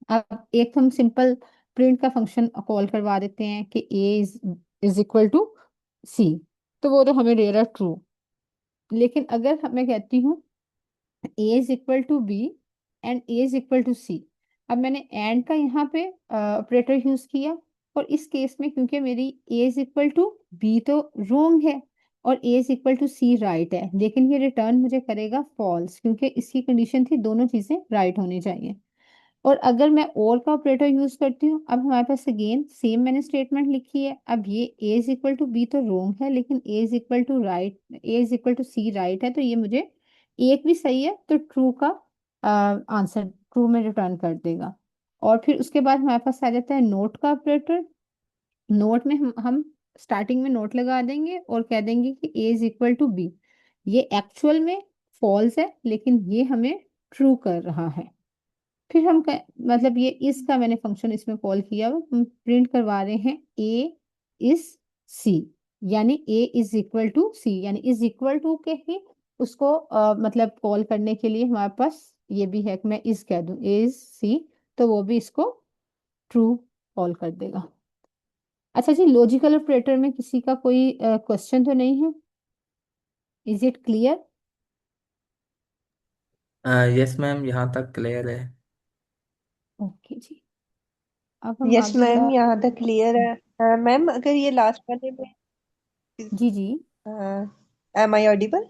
अब एक हम सिंपल प्रिंट का फंक्शन कॉल करवा देते हैं कि ए इज इक्वल टू सी, तो वो तो हमें दे रहा ट्रू। लेकिन अगर मैं कहती हूँ A is equal to B and A is equal to C, अब मैंने एंड का यहाँ पे ऑपरेटर यूज किया, और इस केस में क्योंकि मेरी A is equal to B तो रोंग है और A is equal to C right है, लेकिन ये रिटर्न मुझे करेगा फॉल्स क्योंकि इसकी कंडीशन थी दोनों चीजें राइट होनी चाहिए। और अगर मैं और का ऑपरेटर यूज करती हूँ, अब हमारे पास अगेन सेम मैंने स्टेटमेंट लिखी है। अब ये A is equal to B तो रोंग है, लेकिन A is equal to right, A is equal to C right है, तो ये मुझे एक भी सही है तो ट्रू का आंसर ट्रू में रिटर्न कर देगा। और फिर उसके बाद हमारे पास आ जाता है नोट का ऑपरेटर। नोट में हम स्टार्टिंग में नोट लगा देंगे और कह देंगे कि ए इज इक्वल टू बी। ये एक्चुअल में फॉल्स है लेकिन ये हमें ट्रू कर रहा है। फिर मतलब ये इस का मैंने फंक्शन इसमें कॉल किया हुआ, हम प्रिंट करवा रहे हैं ए इज सी, यानी ए इज इक्वल टू सी, यानी इज इक्वल टू के ही उसको मतलब कॉल करने के लिए हमारे पास ये भी है कि मैं इज कह दूं ए इज सी, तो वो भी इसको ट्रू कॉल कर देगा। अच्छा जी, लॉजिकल ऑपरेटर में किसी का कोई क्वेश्चन तो नहीं है? Is it clear? Yes ma'am, यहाँ तक क्लियर है। ओके जी, अब हम यस आगे मैम, का। यहाँ तक क्लियर है। मैम अगर ये लास्ट वाले में, जी जी। Am I audible?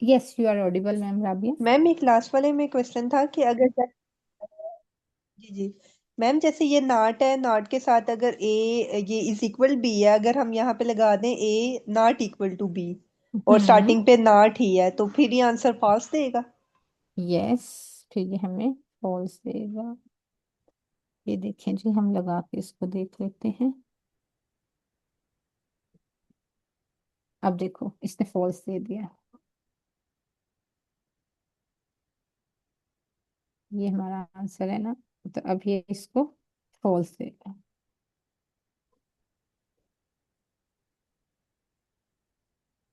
Yes you are audible ma'am Rabia. Ma'am एक लास्ट वाले में क्वेश्चन था कि अगर, जी जी, मैम जैसे ये नॉट है, नॉट के साथ अगर ए, ये इज इक्वल बी है, अगर हम यहाँ पे लगा दें ए नॉट इक्वल टू बी और हम्म। स्टार्टिंग पे नॉट ही है, तो फिर ये आंसर फॉल्स देगा। यस, फिर ये हमें फॉल्स देगा। ये देखें जी, हम लगा के इसको देख लेते हैं। अब देखो इसने फॉल्स दे दिया, ये हमारा आंसर है ना, तो अब ये इसको फॉल्स देगा।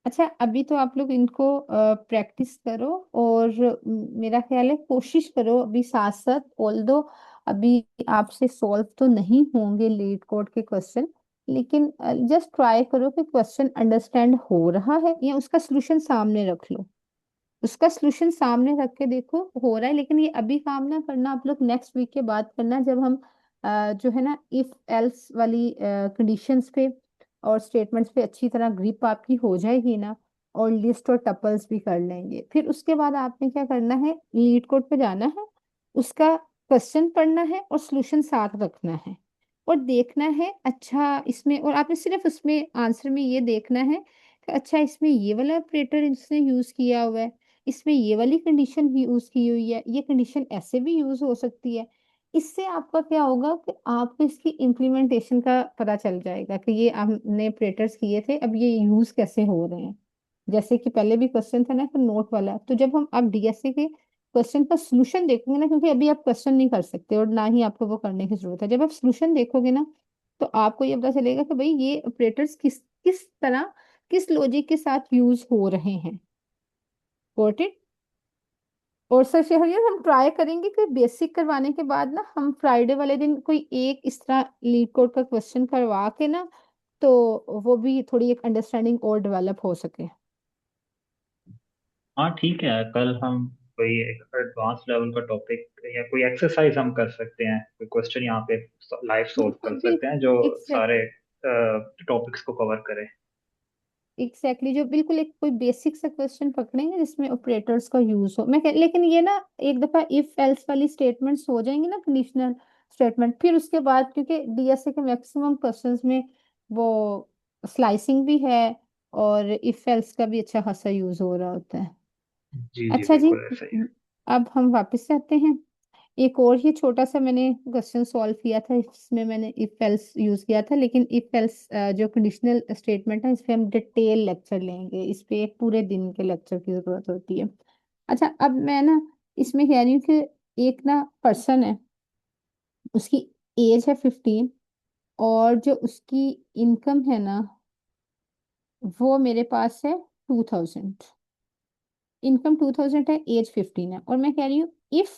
अच्छा, अभी तो आप लोग इनको प्रैक्टिस करो, और मेरा ख्याल है कोशिश करो अभी साथ साथ, ऑल्दो अभी आपसे सॉल्व तो नहीं होंगे लीड कोड के क्वेश्चन, लेकिन जस्ट ट्राई करो कि क्वेश्चन अंडरस्टैंड हो रहा है, या उसका सोल्यूशन सामने रख लो, उसका सोल्यूशन सामने रख के देखो हो रहा है। लेकिन ये अभी काम ना करना, आप लोग नेक्स्ट वीक के बाद करना, जब हम जो है ना इफ एल्स वाली कंडीशंस पे और स्टेटमेंट्स पे अच्छी तरह ग्रिप आपकी हो जाएगी ना, और लिस्ट और टपल्स भी कर लेंगे, फिर उसके बाद आपने क्या करना है, लीड कोड पे जाना है, उसका क्वेश्चन पढ़ना है और सोल्यूशन साथ रखना है, और देखना है अच्छा इसमें, और आपने सिर्फ उसमें आंसर में ये देखना है कि अच्छा इसमें ये वाला ऑपरेटर इसने यूज किया हुआ है, इसमें ये वाली कंडीशन भी यूज की हुई है, ये कंडीशन ऐसे भी यूज हो सकती है। इससे आपका क्या होगा कि आपको इसकी इम्प्लीमेंटेशन का पता चल जाएगा कि ये हमने ऑपरेटर्स किए थे, अब ये यूज कैसे हो रहे हैं। जैसे कि पहले भी क्वेश्चन था ना कि नोट वाला, तो जब हम अब डीएसए के क्वेश्चन का सोल्यूशन देखोगे ना, क्योंकि अभी आप क्वेश्चन नहीं कर सकते और ना ही आपको वो करने की जरूरत है, जब आप सोल्यूशन देखोगे ना, तो आपको ये पता चलेगा कि भाई ये ऑपरेटर्स किस किस तरह, किस लॉजिक के साथ यूज हो रहे हैं। Got it? और सर शहरियर, हम ट्राई करेंगे कि बेसिक करवाने के बाद ना हम फ्राइडे वाले दिन कोई एक इस तरह लीड कोड का क्वेश्चन करवा के ना, तो वो भी थोड़ी एक अंडरस्टैंडिंग और डेवलप हो सके। हाँ ठीक है, कल हम कोई एक एडवांस लेवल का टॉपिक या कोई एक्सरसाइज हम कर सकते हैं, कोई क्वेश्चन यहाँ पे लाइव सॉल्व कर बिल्कुल भी सकते हैं जो एग्जैक्ट सारे टॉपिक्स को कवर करे। एग्जैक्टली जो बिल्कुल एक कोई बेसिक सा क्वेश्चन पकड़ेंगे जिसमें ऑपरेटर्स का यूज हो, लेकिन ये ना एक दफा इफ एल्स वाली स्टेटमेंट्स हो जाएंगी ना, कंडीशनल स्टेटमेंट, फिर उसके बाद क्योंकि डीएसए के मैक्सिमम क्वेश्चंस में वो स्लाइसिंग भी है, और इफ एल्स का भी अच्छा खासा यूज हो रहा होता है। जी जी अच्छा जी, बिल्कुल ऐसा ही है। अब हम वापस से आते हैं। एक और ही छोटा सा मैंने क्वेश्चन सॉल्व किया था, इसमें मैंने इफ एल्स यूज किया था, लेकिन इफ एल्स जो कंडीशनल स्टेटमेंट है, इस पे हम डिटेल लेक्चर लेंगे, इस पे एक पूरे दिन के लेक्चर की जरूरत होती है। अच्छा, अब मैं ना इसमें कह रही हूँ कि एक ना पर्सन है, उसकी एज है 15, और जो उसकी इनकम है ना, वो मेरे पास है 2000, इनकम 2000 है, एज 15 है, और मैं कह रही हूँ if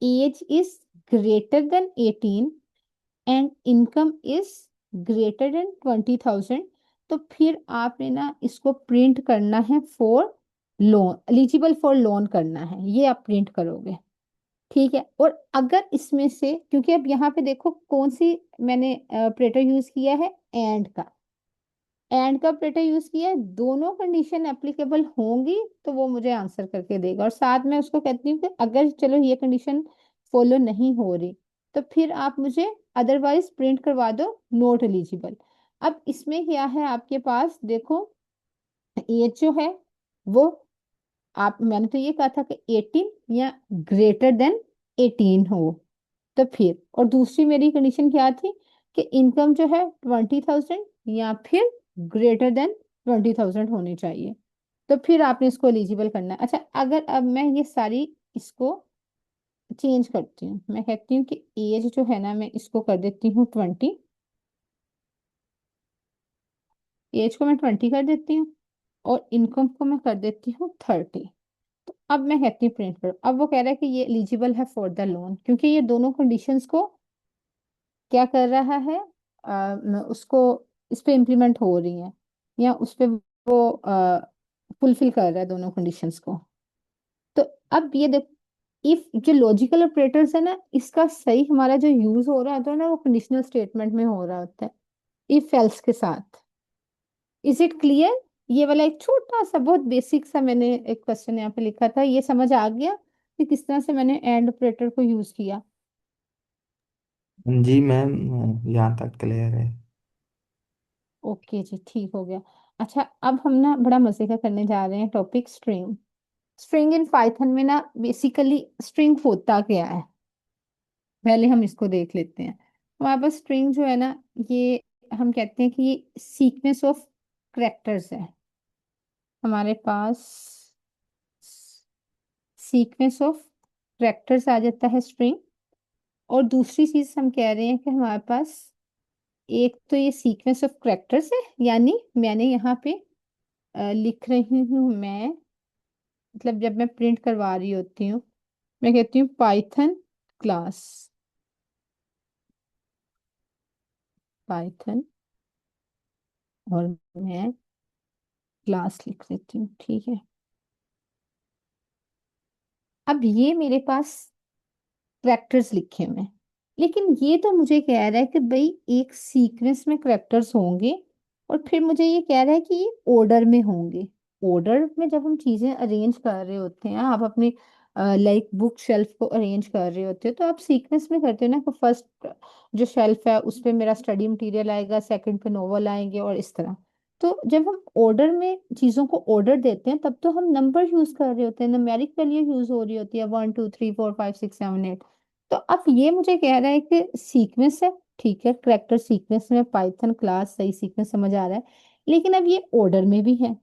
age is greater than 18 and income is greater than 20,000, तो फिर आपने ना इसको प्रिंट करना है for loan, eligible for loan करना है, ये आप प्रिंट करोगे। ठीक है, और अगर इसमें से, क्योंकि अब यहाँ पे देखो कौन सी मैंने ऑपरेटर यूज किया है, एंड का, एंड का ऑपरेटर यूज किया है, दोनों कंडीशन एप्लीकेबल होंगी तो वो मुझे आंसर करके देगा, और साथ में उसको कहती हूँ कि अगर चलो ये कंडीशन फॉलो नहीं हो रही, तो फिर आप मुझे अदरवाइज प्रिंट करवा दो नॉट एलिजिबल। अब इसमें क्या है आपके पास, देखो एज जो है वो, आप मैंने तो ये कहा था कि 18 या ग्रेटर देन 18 हो, तो फिर, और दूसरी मेरी कंडीशन क्या थी कि इनकम जो है 20,000 या फिर ग्रेटर देन 20,000 होनी चाहिए, तो फिर आपने इसको एलिजिबल करना है। अच्छा, अगर अब मैं ये सारी इसको चेंज करती हूँ। मैं कहती हूँ कि एज जो है ना, मैं इसको कर देती हूँ 20। एज को मैं 20 कर देती हूँ और इनकम को मैं कर देती हूँ 30। तो अब मैं कहती हूँ प्रिंट करो। अब वो कह रहा है कि ये एलिजिबल है फॉर द लोन, क्योंकि ये दोनों कंडीशंस को क्या कर रहा है, उसको इस पे इम्प्लीमेंट हो रही है, या उस पे वो फुलफिल कर रहा है दोनों कंडीशंस को। तो अब ये देख, इफ जो लॉजिकल ऑपरेटर्स है ना, इसका सही हमारा जो यूज हो रहा होता है ना, वो कंडीशनल स्टेटमेंट में हो रहा होता है, इफ एल्स के साथ। Is it clear? ये वाला एक छोटा सा बहुत बेसिक सा मैंने एक क्वेश्चन यहाँ पे लिखा था, ये समझ आ गया कि किस तरह से मैंने एंड ऑपरेटर को यूज किया? जी मैम, यहाँ तक क्लियर है। ओके जी, ठीक हो गया। अच्छा, अब हम ना बड़ा मजे का करने जा रहे हैं topic string. String in Python में ना बेसिकली स्ट्रिंग होता क्या है, पहले हम इसको देख लेते हैं। हमारे पास स्ट्रिंग जो है ना, ये हम कहते हैं कि ये सीक्वेंस ऑफ करेक्टर्स है। हमारे पास सीक्वेंस ऑफ करेक्टर्स आ जाता है स्ट्रिंग। और दूसरी चीज हम कह रहे हैं कि हमारे पास एक तो ये सीक्वेंस ऑफ करेक्टर्स है, यानी मैंने यहाँ पे लिख रही हूँ मैं, मतलब जब मैं प्रिंट करवा रही होती हूँ, मैं कहती हूँ पाइथन क्लास, पाइथन, और मैं क्लास लिख देती हूँ, ठीक है। अब ये मेरे पास करेक्टर्स लिखे हुए हैं, लेकिन ये तो मुझे कह रहा है कि भाई एक सीक्वेंस में करेक्टर्स होंगे, और फिर मुझे ये कह रहा है कि ये ऑर्डर में होंगे। ऑर्डर में जब हम चीजें अरेंज कर रहे होते हैं, आप अपनी लाइक बुक शेल्फ को अरेंज कर रहे होते हो, तो आप सीक्वेंस में करते हो ना, कि फर्स्ट जो शेल्फ है उस पे मेरा स्टडी मटेरियल आएगा, सेकंड पे नोवेल आएंगे, और इस तरह। तो जब हम ऑर्डर में चीजों को ऑर्डर देते हैं, तब तो हम नंबर यूज कर रहे होते हैं, न्यूमेरिक वैल्यू यूज हो रही होती है, 1 2 3 4 5 6 7 8। तो अब ये मुझे कह रहा है कि सीक्वेंस है, ठीक है, करेक्टर सीक्वेंस में पाइथन क्लास सही सीक्वेंस समझ आ रहा है, लेकिन अब ये ऑर्डर में भी है,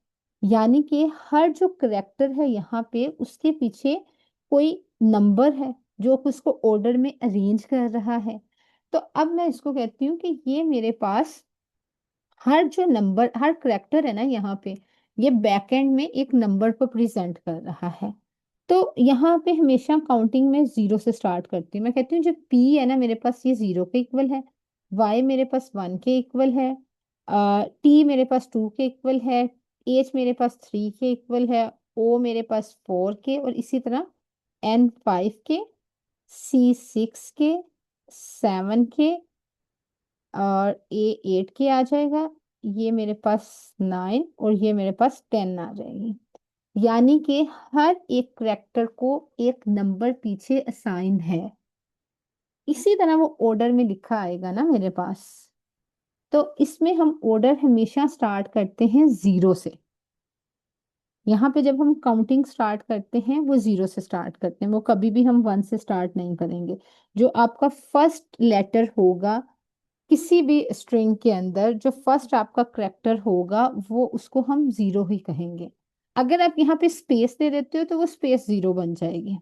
यानी कि हर जो करेक्टर है यहाँ पे उसके पीछे कोई नंबर है जो उसको ऑर्डर में अरेंज कर रहा है। तो अब मैं इसको कहती हूँ कि ये मेरे पास हर जो नंबर, हर करेक्टर है ना यहाँ पे, ये बैकएंड में एक नंबर को प्रेजेंट कर रहा है। तो यहाँ पे हमेशा काउंटिंग में जीरो से स्टार्ट करती हूँ। मैं कहती हूँ जो पी है ना मेरे पास, ये जीरो के इक्वल है, वाई मेरे पास 1 के इक्वल है, टी मेरे पास 2 के इक्वल है, एच मेरे पास 3 के इक्वल है, ओ मेरे पास 4 के, और इसी तरह एन 5 के, सी 6 के, 7 के, और ए 8 के आ जाएगा, ये मेरे पास 9, और ये मेरे पास 10 आ जाएगी। यानी कि हर एक करेक्टर को एक नंबर पीछे असाइन है। इसी तरह वो ऑर्डर में लिखा आएगा ना मेरे पास। तो इसमें हम ऑर्डर हमेशा स्टार्ट करते हैं जीरो से। यहाँ पे जब हम काउंटिंग स्टार्ट करते हैं वो जीरो से स्टार्ट करते हैं, वो कभी भी हम 1 से स्टार्ट नहीं करेंगे। जो आपका फर्स्ट लेटर होगा किसी भी स्ट्रिंग के अंदर, जो फर्स्ट आपका करेक्टर होगा, वो उसको हम जीरो ही कहेंगे। अगर आप यहाँ पे स्पेस दे देते हो तो वो स्पेस जीरो बन जाएगी।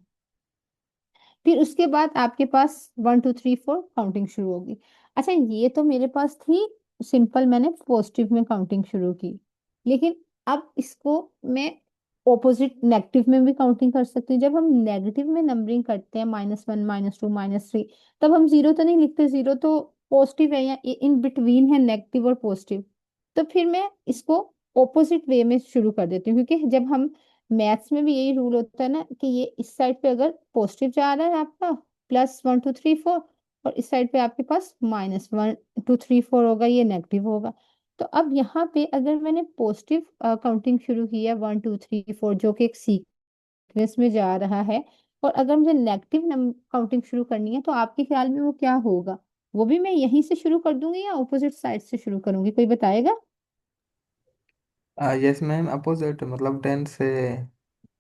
फिर उसके बाद आपके पास 1 2 3 4 काउंटिंग शुरू होगी। अच्छा, ये तो मेरे पास थी सिंपल, मैंने पॉजिटिव में काउंटिंग शुरू की, लेकिन अब इसको मैं ऑपोजिट नेगेटिव में भी काउंटिंग कर सकती हूँ। जब हम नेगेटिव में नंबरिंग करते हैं, -1 -2 -3, तब हम जीरो तो नहीं लिखते, जीरो तो पॉजिटिव है या इन बिटवीन है नेगेटिव और पॉजिटिव। तो फिर मैं इसको ऑपोजिट वे में शुरू कर देती हूँ, क्योंकि जब हम मैथ्स में भी यही रूल होता है ना, कि ये इस साइड पे अगर पॉजिटिव जा रहा है आपका +1 2 3 4, और इस साइड पे आपके पास -1 2 3 4 होगा, ये नेगेटिव होगा। तो अब यहाँ पे अगर मैंने पॉजिटिव काउंटिंग शुरू की है 1 2 3 4, जो कि एक सीक्वेंस में जा रहा है, और अगर मुझे नेगेटिव काउंटिंग शुरू करनी है, तो आपके ख्याल में वो क्या होगा? वो भी मैं यहीं से शुरू कर दूंगी या ऑपोजिट साइड से शुरू करूंगी, कोई बताएगा? यस मैम, अपोजिट, मतलब 10 से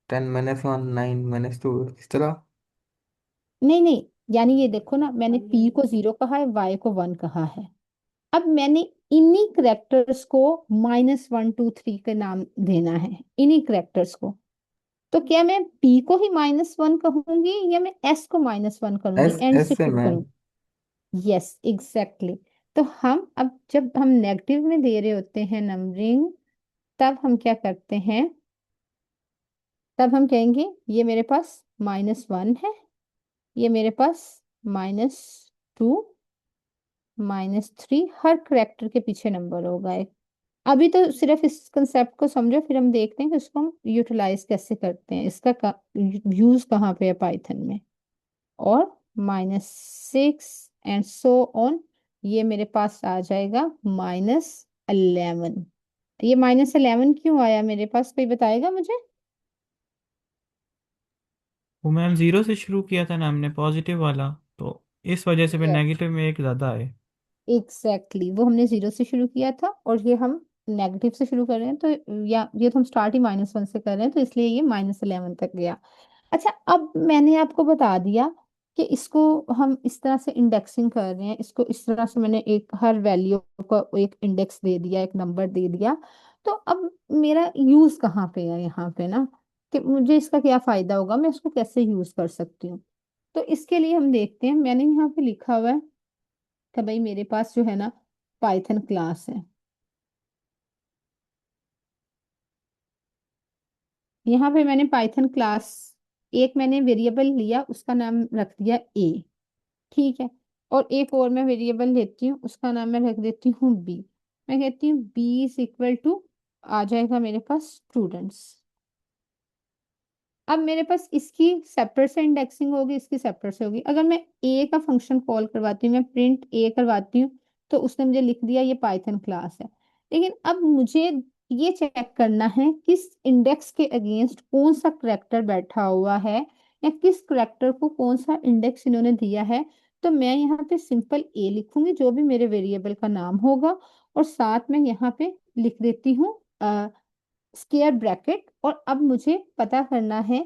10 -1 9 -2, इस तरह। नहीं नहीं, यानी ये देखो ना, मैंने पी को जीरो कहा है, वाई को 1 कहा है। अब मैंने इन्हीं करेक्टर्स को -1 2 3 के नाम देना है, इन्हीं करेक्टर्स को। तो क्या मैं पी को ही -1 कहूंगी या मैं एस को -1 करूंगी, एस एंड एस से से शुरू मैम। करूंगी? Yes exactly. तो हम अब जब हम नेगेटिव में दे रहे होते हैं नंबरिंग, तब हम क्या करते हैं, तब हम कहेंगे ये मेरे पास -1 है, ये मेरे पास -2, -3, हर करेक्टर के पीछे नंबर होगा एक। अभी तो सिर्फ इस कंसेप्ट को समझो, फिर हम देखते हैं कि उसको हम यूटिलाइज कैसे करते हैं, इसका यूज कहाँ पे है पाइथन में। और -6 एंड सो ऑन, ये मेरे पास आ जाएगा -11। ये -11 क्यों आया मेरे पास, कोई बताएगा मुझे? वो मैम जीरो से शुरू किया था ना हमने, पॉजिटिव वाला, तो इस वजह से फिर यस नेगेटिव में एक ज़्यादा है। एग्जैक्टली, वो हमने जीरो से शुरू किया था और ये हम नेगेटिव से शुरू कर रहे हैं, तो या ये तो हम स्टार्ट ही -1 से कर रहे हैं, तो इसलिए ये -11 तक गया। अच्छा, अब मैंने आपको बता दिया कि इसको हम इस तरह से इंडेक्सिंग कर रहे हैं, इसको इस तरह से मैंने एक हर वैल्यू का एक इंडेक्स दे दिया, एक नंबर दे दिया। तो अब मेरा यूज कहाँ पे है यहाँ पे ना, कि मुझे इसका क्या फायदा होगा, मैं इसको कैसे यूज कर सकती हूँ? तो इसके लिए हम देखते हैं, मैंने यहाँ पे लिखा हुआ है कि भाई मेरे पास जो है ना पाइथन क्लास है। यहाँ पे मैंने पाइथन क्लास, एक मैंने वेरिएबल लिया, उसका नाम रख दिया ए, ठीक है। और एक और मैं वेरिएबल लेती हूँ, उसका नाम मैं रख देती हूँ बी। मैं कहती हूँ बी इज इक्वल टू, आ जाएगा मेरे पास स्टूडेंट्स। अब मेरे पास इसकी सेपरेट से इंडेक्सिंग होगी, इसकी सेपरेट से होगी। अगर मैं ए का फंक्शन कॉल करवाती हूँ, मैं प्रिंट ए करवाती हूँ, तो उसने मुझे लिख दिया ये पाइथन क्लास है। लेकिन अब मुझे ये चेक करना है किस इंडेक्स के अगेंस्ट कौन सा करेक्टर बैठा हुआ है, या किस करेक्टर को कौन सा इंडेक्स इन्होंने दिया है। तो मैं यहाँ पे सिंपल ए लिखूंगी, जो भी मेरे वेरिएबल का नाम होगा, और साथ में यहाँ पे लिख देती हूँ स्क्वायर ब्रैकेट। और अब मुझे पता करना है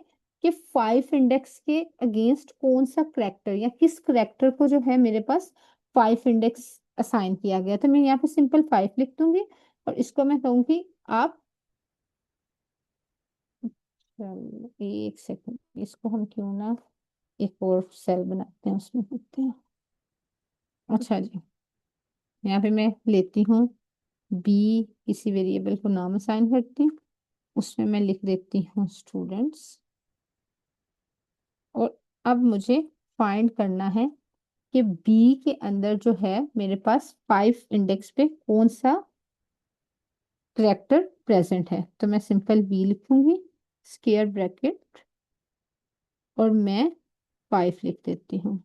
कि 5 इंडेक्स के अगेंस्ट कौन सा करेक्टर, या किस करेक्टर को जो है मेरे पास 5 इंडेक्स असाइन किया गया। तो मैं यहाँ पे सिंपल 5 लिख दूंगी, और इसको मैं कहूंगी आप, चलो एक सेकंड, इसको हम क्यों ना एक और सेल बनाते हैं, उसमें करते हैं। अच्छा जी, यहाँ पे मैं लेती हूँ बी, किसी वेरिएबल को नाम असाइन करती हूँ, उसमें मैं लिख देती हूँ स्टूडेंट्स। और अब मुझे फाइंड करना है कि बी के अंदर जो है मेरे पास 5 इंडेक्स पे कौन सा करेक्टर प्रेजेंट है। तो मैं सिंपल बी लिखूंगी, स्क्वायर ब्रैकेट, और मैं 5 लिख देती हूँ।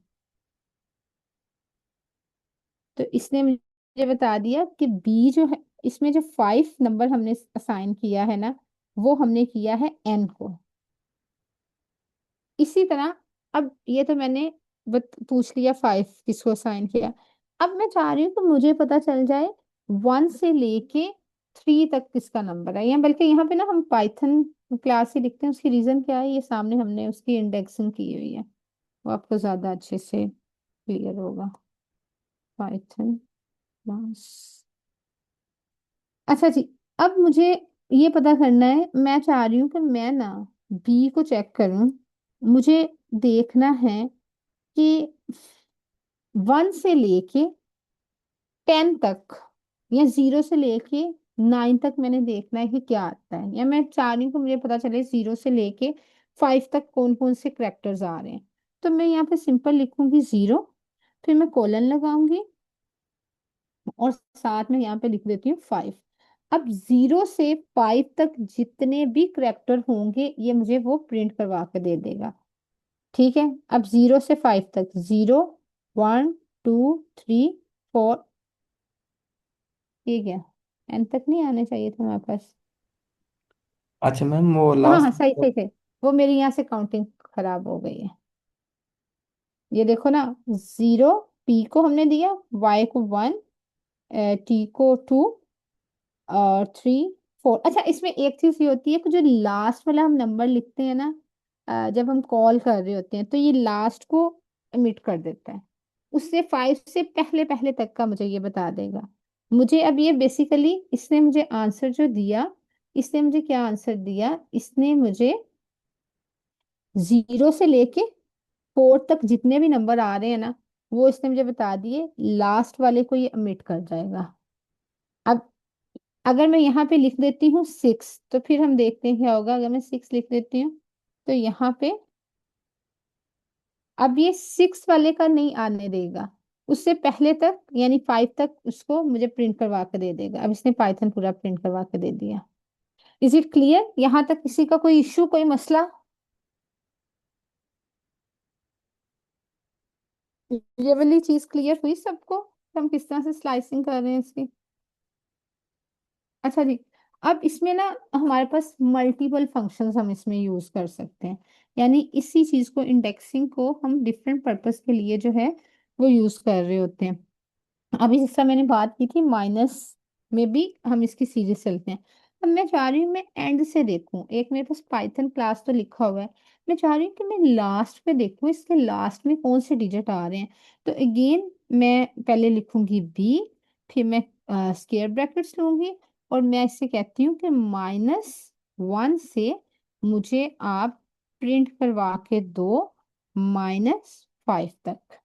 तो इसने मुझे बता दिया कि बी जो है, इसमें जो 5 नंबर हमने असाइन किया है ना, वो हमने किया है एन को। इसी तरह, अब ये तो मैंने पूछ लिया 5 किसको असाइन किया। अब मैं चाह रही हूँ कि मुझे पता चल जाए 1 से लेके 3 तक किसका नंबर है, या बल्कि यहाँ पे ना हम पाइथन क्लास ही लिखते हैं। उसकी रीजन क्या है, ये सामने हमने उसकी इंडेक्सिंग की हुई है, वो आपको ज्यादा अच्छे से क्लियर होगा। पाइथन क्लास, अच्छा जी। अब मुझे ये पता करना है, मैं चाह रही हूँ कि मैं ना बी को चेक करूं। मुझे देखना है कि 1 से लेके 10 तक, या 0 से लेके 9 तक मैंने देखना है कि क्या आता है। या मैं चाह रही हूँ कि मुझे पता चले 0 से लेके 5 तक कौन कौन से करेक्टर्स आ रहे हैं। तो मैं यहाँ पे सिंपल लिखूंगी 0, फिर मैं कोलन लगाऊंगी, और साथ में यहाँ पे लिख देती हूँ 5। अब 0 से 5 तक जितने भी करेक्टर होंगे, ये मुझे वो प्रिंट करवा के दे देगा, ठीक है। अब 0 से 5 तक, 0, 1, 2, 3, 4, ठीक है। एन तक नहीं आने चाहिए था हमारे पास। अच्छा मैम, वो हाँ हाँ लास्ट। सही सही सही, वो मेरी यहाँ से काउंटिंग खराब हो गई है। ये देखो ना, 0 पी को हमने दिया, वाई को 1, टी को 2, और 3, 4। अच्छा, इसमें एक चीज ये होती है कि जो लास्ट वाला हम नंबर लिखते हैं ना, जब हम कॉल कर रहे होते हैं, तो ये लास्ट को एमिट कर देता है। उससे 5 से पहले पहले तक का मुझे ये बता देगा। मुझे अब ये बेसिकली, इसने मुझे आंसर जो दिया, इसने मुझे क्या आंसर दिया, इसने मुझे जीरो से लेके फोर तक जितने भी नंबर आ रहे हैं ना, वो इसने मुझे बता दिए, लास्ट वाले को ये अमिट कर जाएगा। अब अगर मैं यहाँ पे लिख देती हूँ सिक्स, तो फिर हम देखते हैं क्या होगा। अगर मैं सिक्स लिख देती हूँ तो यहाँ पे अब ये सिक्स वाले का नहीं आने देगा, उससे पहले तक यानी फाइव तक उसको मुझे प्रिंट करवा के दे देगा। अब इसने पाइथन पूरा प्रिंट करवा के दे दिया। Is it clear? यहाँ तक किसी का कोई इश्यू, कोई मसला? ये वाली चीज क्लियर हुई सबको, हम किस तरह से स्लाइसिंग कर रहे हैं इसकी? अच्छा जी। अब इसमें ना हमारे पास मल्टीपल फंक्शंस हम इसमें यूज कर सकते हैं। यानी इसी चीज को, इंडेक्सिंग को, हम डिफरेंट पर्पस के लिए जो है वो यूज कर रहे होते हैं। अभी जिस तरह मैंने बात की थी माइनस में भी हम इसकी सीरीज चलते हैं। अब मैं चाह रही हूँ मैं एंड से देखूं, एक मेरे पास पाइथन क्लास तो लिखा हुआ है, मैं चाह रही हूँ कि मैं लास्ट पे देखूं इसके लास्ट में कौन से डिजिट आ रहे हैं। तो अगेन मैं पहले लिखूंगी बी, फिर मैं स्क्वायर ब्रैकेट्स लूंगी, और मैं इससे कहती हूँ कि -1 से मुझे आप प्रिंट करवा के दो -5 तक।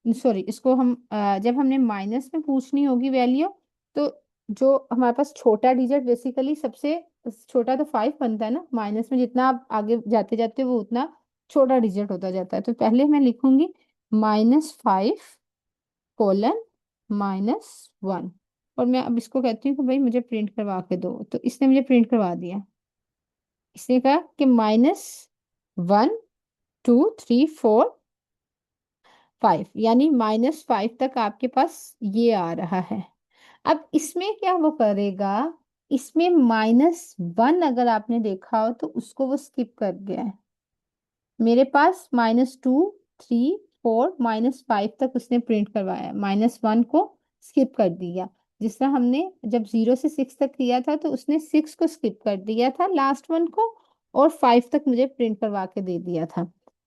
सॉरी, इसको हम जब हमने माइनस में पूछनी होगी वैल्यू, तो जो हमारे पास छोटा डिजिट बेसिकली सबसे छोटा तो 5 बनता है ना, माइनस में जितना आप आगे जाते जाते हो वो उतना छोटा डिजिट होता जाता है। तो पहले मैं लिखूंगी -5 कोलन -1, और मैं अब इसको कहती हूँ कि भाई मुझे प्रिंट करवा के दो। तो इसने मुझे प्रिंट करवा दिया। इसने कहा कि -1 2 3 4 5, यानी -5 तक आपके पास ये आ रहा है। अब इसमें क्या वो करेगा, इसमें -1 अगर आपने देखा हो तो उसको वो स्किप कर गया है। मेरे पास -2 3 4 -5 तक उसने प्रिंट करवाया, -1 को स्किप कर दिया। जिस तरह हमने जब 0 से 6 तक किया था, तो उसने 6 को स्किप कर दिया था, लास्ट वन को, और 5 तक मुझे प्रिंट करवा के दे दिया था।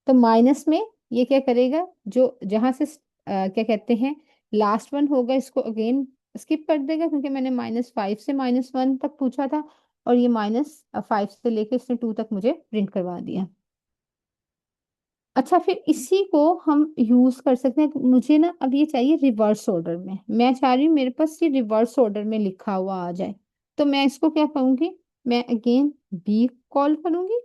तो माइनस में ये क्या करेगा, जो जहां से क्या कहते हैं लास्ट वन होगा, इसको अगेन स्किप कर देगा, क्योंकि मैंने -5 से -1 तक पूछा था, और ये -5 से लेके इसने 2 तक मुझे प्रिंट करवा दिया। अच्छा, फिर इसी को हम यूज कर सकते हैं। मुझे ना अब ये चाहिए रिवर्स ऑर्डर में, मैं चाह रही हूँ मेरे पास ये रिवर्स ऑर्डर में लिखा हुआ आ जाए। तो मैं इसको क्या करूंगी, मैं अगेन बी कॉल करूंगी,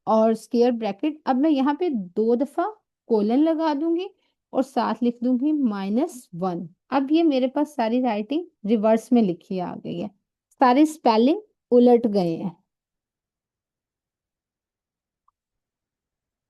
और स्क्वायर ब्रैकेट, अब मैं यहाँ पे 2 दफा कोलन लगा दूंगी, और साथ लिख दूंगी -1। अब ये मेरे पास सारी राइटिंग रिवर्स में लिखी आ गई है, सारे स्पेलिंग उलट गए हैं।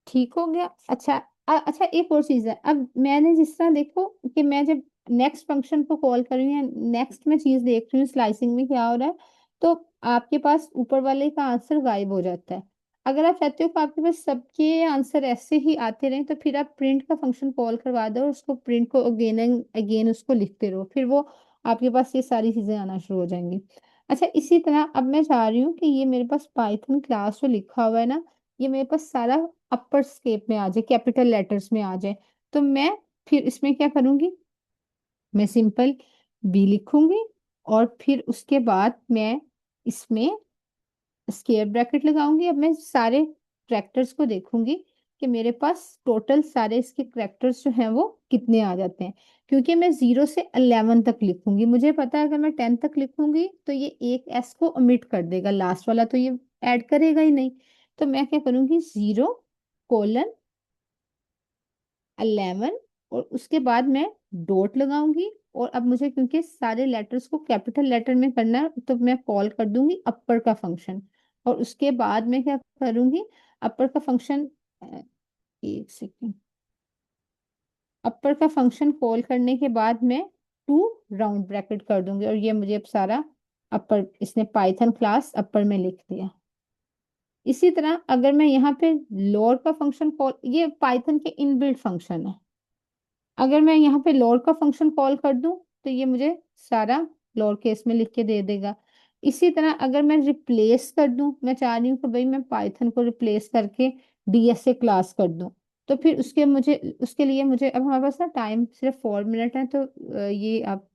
ठीक हो गया? अच्छा। अच्छा, एक और चीज है। अब मैंने जिस तरह देखो कि मैं जब नेक्स्ट फंक्शन को कॉल कर रही हूँ, नेक्स्ट में चीज देख रही हूँ स्लाइसिंग में क्या हो रहा है, तो आपके पास ऊपर वाले का आंसर गायब हो जाता है। अगर आप चाहते हो कि आपके पास सबके आंसर ऐसे ही आते रहें, तो फिर आप प्रिंट का फंक्शन कॉल करवा दो, और उसको प्रिंट को अगेन एंड अगेन उसको लिखते रहो, फिर वो आपके पास ये सारी चीजें आना शुरू हो जाएंगी। अच्छा, इसी तरह अब मैं चाह रही हूँ कि ये मेरे पास पाइथन क्लास जो लिखा हुआ है ना, ये मेरे पास सारा अपर स्केप में आ जाए, कैपिटल लेटर्स में आ जाए। तो मैं फिर इसमें क्या करूंगी, मैं सिंपल बी लिखूंगी, और फिर उसके बाद मैं इसमें स्क्वायर ब्रैकेट लगाऊंगी। अब मैं सारे करेक्टर्स को देखूंगी कि मेरे पास टोटल सारे इसके करेक्टर्स जो हैं वो कितने आ जाते हैं, क्योंकि मैं 0 से 11 तक लिखूंगी। मुझे पता है अगर मैं 10 तक लिखूंगी तो ये एक एस को ओमिट कर देगा, लास्ट वाला तो ये ऐड करेगा ही नहीं। तो मैं क्या करूंगी, 0 कोलन 11, और उसके बाद मैं डॉट लगाऊंगी। और अब मुझे क्योंकि सारे लेटर्स को कैपिटल लेटर में करना है, तो मैं कॉल कर दूंगी अपर का फंक्शन। और उसके बाद मैं क्या करूंगी, अपर का फंक्शन, एक सेकेंड, अपर का फंक्शन कॉल करने के बाद मैं 2 राउंड ब्रैकेट कर दूंगी, और ये मुझे अब सारा अपर इसने पाइथन क्लास अपर में लिख दिया। इसी तरह अगर मैं यहाँ पे लोअर का फंक्शन कॉल, ये पाइथन के इनबिल्ट फंक्शन है, अगर मैं यहाँ पे लोअर का फंक्शन कॉल कर दूं, तो ये मुझे सारा लोअर केस में लिख के दे देगा। इसी तरह अगर मैं रिप्लेस कर दूं, मैं चाह रही हूँ कि भाई मैं पाइथन को रिप्लेस करके डीएसए क्लास कर दूं, तो फिर उसके लिए मुझे, अब हमारे पास ना टाइम सिर्फ 4 मिनट है, तो ये आप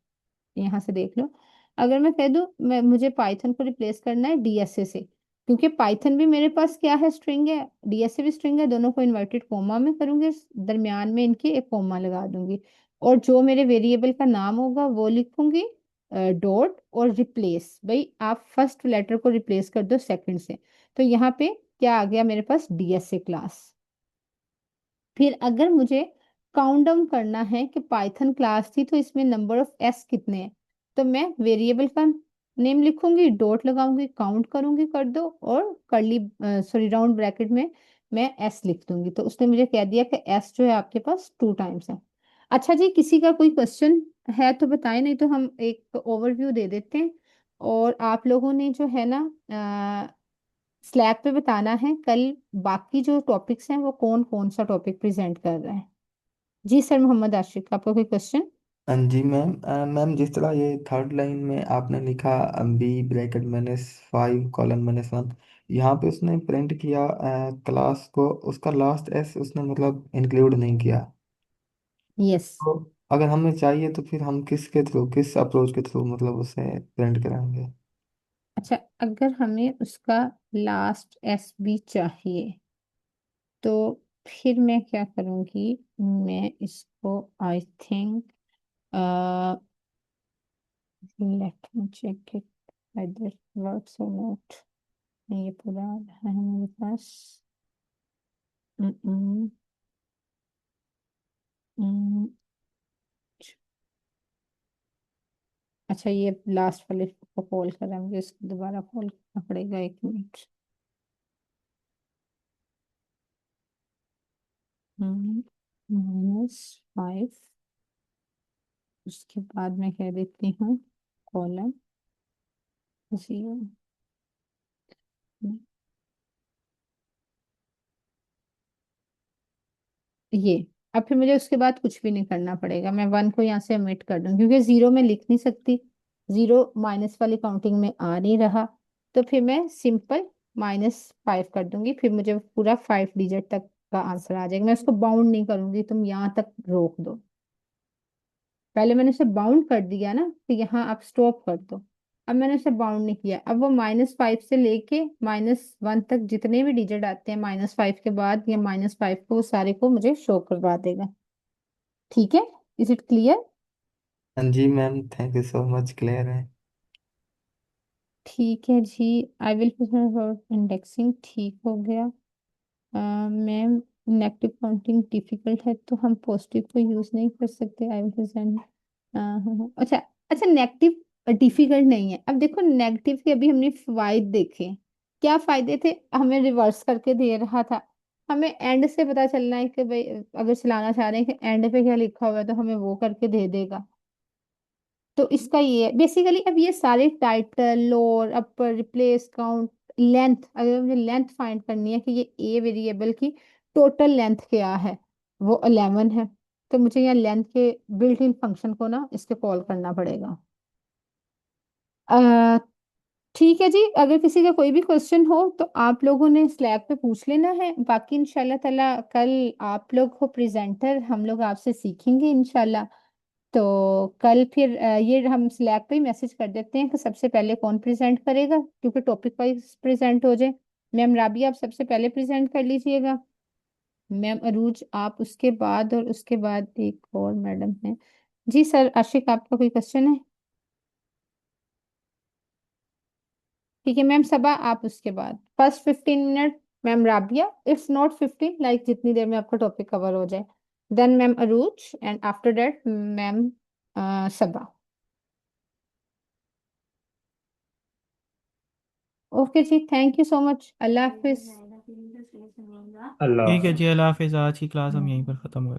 यहाँ से देख लो। अगर मैं कह दूं मुझे पाइथन को रिप्लेस करना है डीएसए से, क्योंकि पाइथन भी मेरे पास क्या है, स्ट्रिंग है, डीएसए भी स्ट्रिंग है, दोनों को इन्वर्टेड कोमा में करूंगी, दरमियान में इनके एक कोमा लगा दूंगी, और जो मेरे वेरिएबल का नाम होगा वो लिखूंगी डॉट, और रिप्लेस, भाई आप फर्स्ट लेटर को रिप्लेस कर दो सेकंड से। तो यहाँ पे क्या आ गया मेरे पास, डीएसए क्लास। फिर अगर मुझे काउंट डाउन करना है कि पाइथन क्लास थी तो इसमें नंबर ऑफ एस कितने हैं, तो मैं वेरिएबल का नेम लिखूंगी, डॉट लगाऊंगी, काउंट करूंगी, कर दो, और करली सॉरी राउंड ब्रैकेट में मैं एस लिख दूंगी। तो उसने मुझे कह दिया कि एस जो है आपके पास 2 टाइम्स है। अच्छा जी, किसी का कोई क्वेश्चन है तो बताएं, नहीं तो हम एक ओवरव्यू दे देते हैं। और आप लोगों ने जो है ना स्लैब पे बताना है कल बाकी जो टॉपिक्स हैं वो कौन कौन सा टॉपिक प्रेजेंट कर रहे हैं। जी सर, मोहम्मद आशिक, आपका कोई क्वेश्चन? हाँ जी मैम। मैम जिस तरह ये थर्ड लाइन में आपने लिखा बी ब्रैकेट -5 : 1, यहाँ पे उसने प्रिंट किया क्लास को, उसका लास्ट एस उसने मतलब इंक्लूड नहीं किया। यस। तो अगर हमें चाहिए तो फिर हम किसके थ्रू, किस अप्रोच के थ्रू मतलब उसे प्रिंट कराएंगे? अच्छा, अगर हमें उसका लास्ट एस बी चाहिए तो फिर मैं क्या करूंगी, मैं इसको I think let me check it whether works और नॉट। ये पूरा है मेरे पास। हम्म, हम्म, हम्म, अच्छा, ये लास्ट वाले को कॉल कर रहा है, मुझे इसको दोबारा कॉल करना पड़ेगा, 1 मिनट। -5, उसके बाद मैं कह देती हूँ कॉलम 0। ये अब फिर मुझे उसके बाद कुछ भी नहीं करना पड़ेगा, मैं 1 को यहाँ से ओमिट कर दूँ क्योंकि 0 में लिख नहीं सकती, 0 माइनस वाली काउंटिंग में आ नहीं रहा। तो फिर मैं सिंपल -5 कर दूंगी, फिर मुझे पूरा 5 डिजिट तक का आंसर आ जाएगा। मैं उसको बाउंड नहीं करूंगी, तुम यहाँ तक रोक दो। पहले मैंने उसे बाउंड कर दिया ना, तो यहाँ आप स्टॉप कर दो। अब मैंने उसे बाउंड नहीं किया, अब वो -5 से लेके -1 तक जितने भी डिजिट आते हैं -5 के बाद या -5 को, वो सारे को मुझे शो करवा देगा। ठीक है, इज इट क्लियर? हाँ जी ma'am, thank you so much, clear है। ठीक है जी। आई विल इंडेक्सिंग ठीक हो गया। मैम, नेगेटिव काउंटिंग डिफिकल्ट है तो हम पॉजिटिव को यूज नहीं कर सकते, आई विल प्रेजेंट। अच्छा। अच्छा, नेगेटिव डिफिकल्ट नहीं है। अब देखो, नेगेटिव के अभी हमने फायदे देखे, क्या फायदे थे, हमें रिवर्स करके दे रहा था। हमें एंड से पता चलना है कि भाई अगर चलाना चाह रहे हैं कि एंड पे क्या लिखा हुआ है तो हमें वो करके दे देगा। तो इसका ये है बेसिकली। अब ये सारे टाइटल, लोअर, अपर, रिप्लेस, काउंट, लेंथ, अगर मुझे लेंथ फाइंड करनी है कि ये ए वेरिएबल की टोटल लेंथ क्या है, वो 11 है, तो मुझे यहाँ लेंथ के बिल्ट इन फंक्शन को ना इसके कॉल करना पड़ेगा। अ, ठीक है जी, अगर किसी का कोई भी क्वेश्चन हो तो आप लोगों ने स्लैब पे पूछ लेना है। बाकी इंशाल्लाह ताला कल आप लोग को प्रेजेंटर हम लोग आपसे सीखेंगे इंशाल्लाह। तो कल फिर ये हम स्लैब पे ही मैसेज कर देते हैं कि सबसे पहले कौन प्रेजेंट करेगा, क्योंकि टॉपिक वाइज प्रेजेंट हो जाए। मैम राबिया, आप सबसे पहले प्रेजेंट कर लीजिएगा। मैम अरूज आप उसके बाद, और उसके बाद एक और मैडम है। जी सर आशिक, आपका कोई क्वेश्चन है? ठीक है मैम सबा, आप उसके बाद first 15 minute ma'am Rabia, it's not 15, like जितनी देर में आपका टॉपिक कवर हो जाए। Then ma'am Arooj, and after that ma'am Saba. Okay जी, थैंक यू सो मच, अल्लाह हाफिज। अल्लाह ठीक है हाफिज। जी, अल्लाह हाफिज़। आज की क्लास हम यहीं पर ख़त्म कर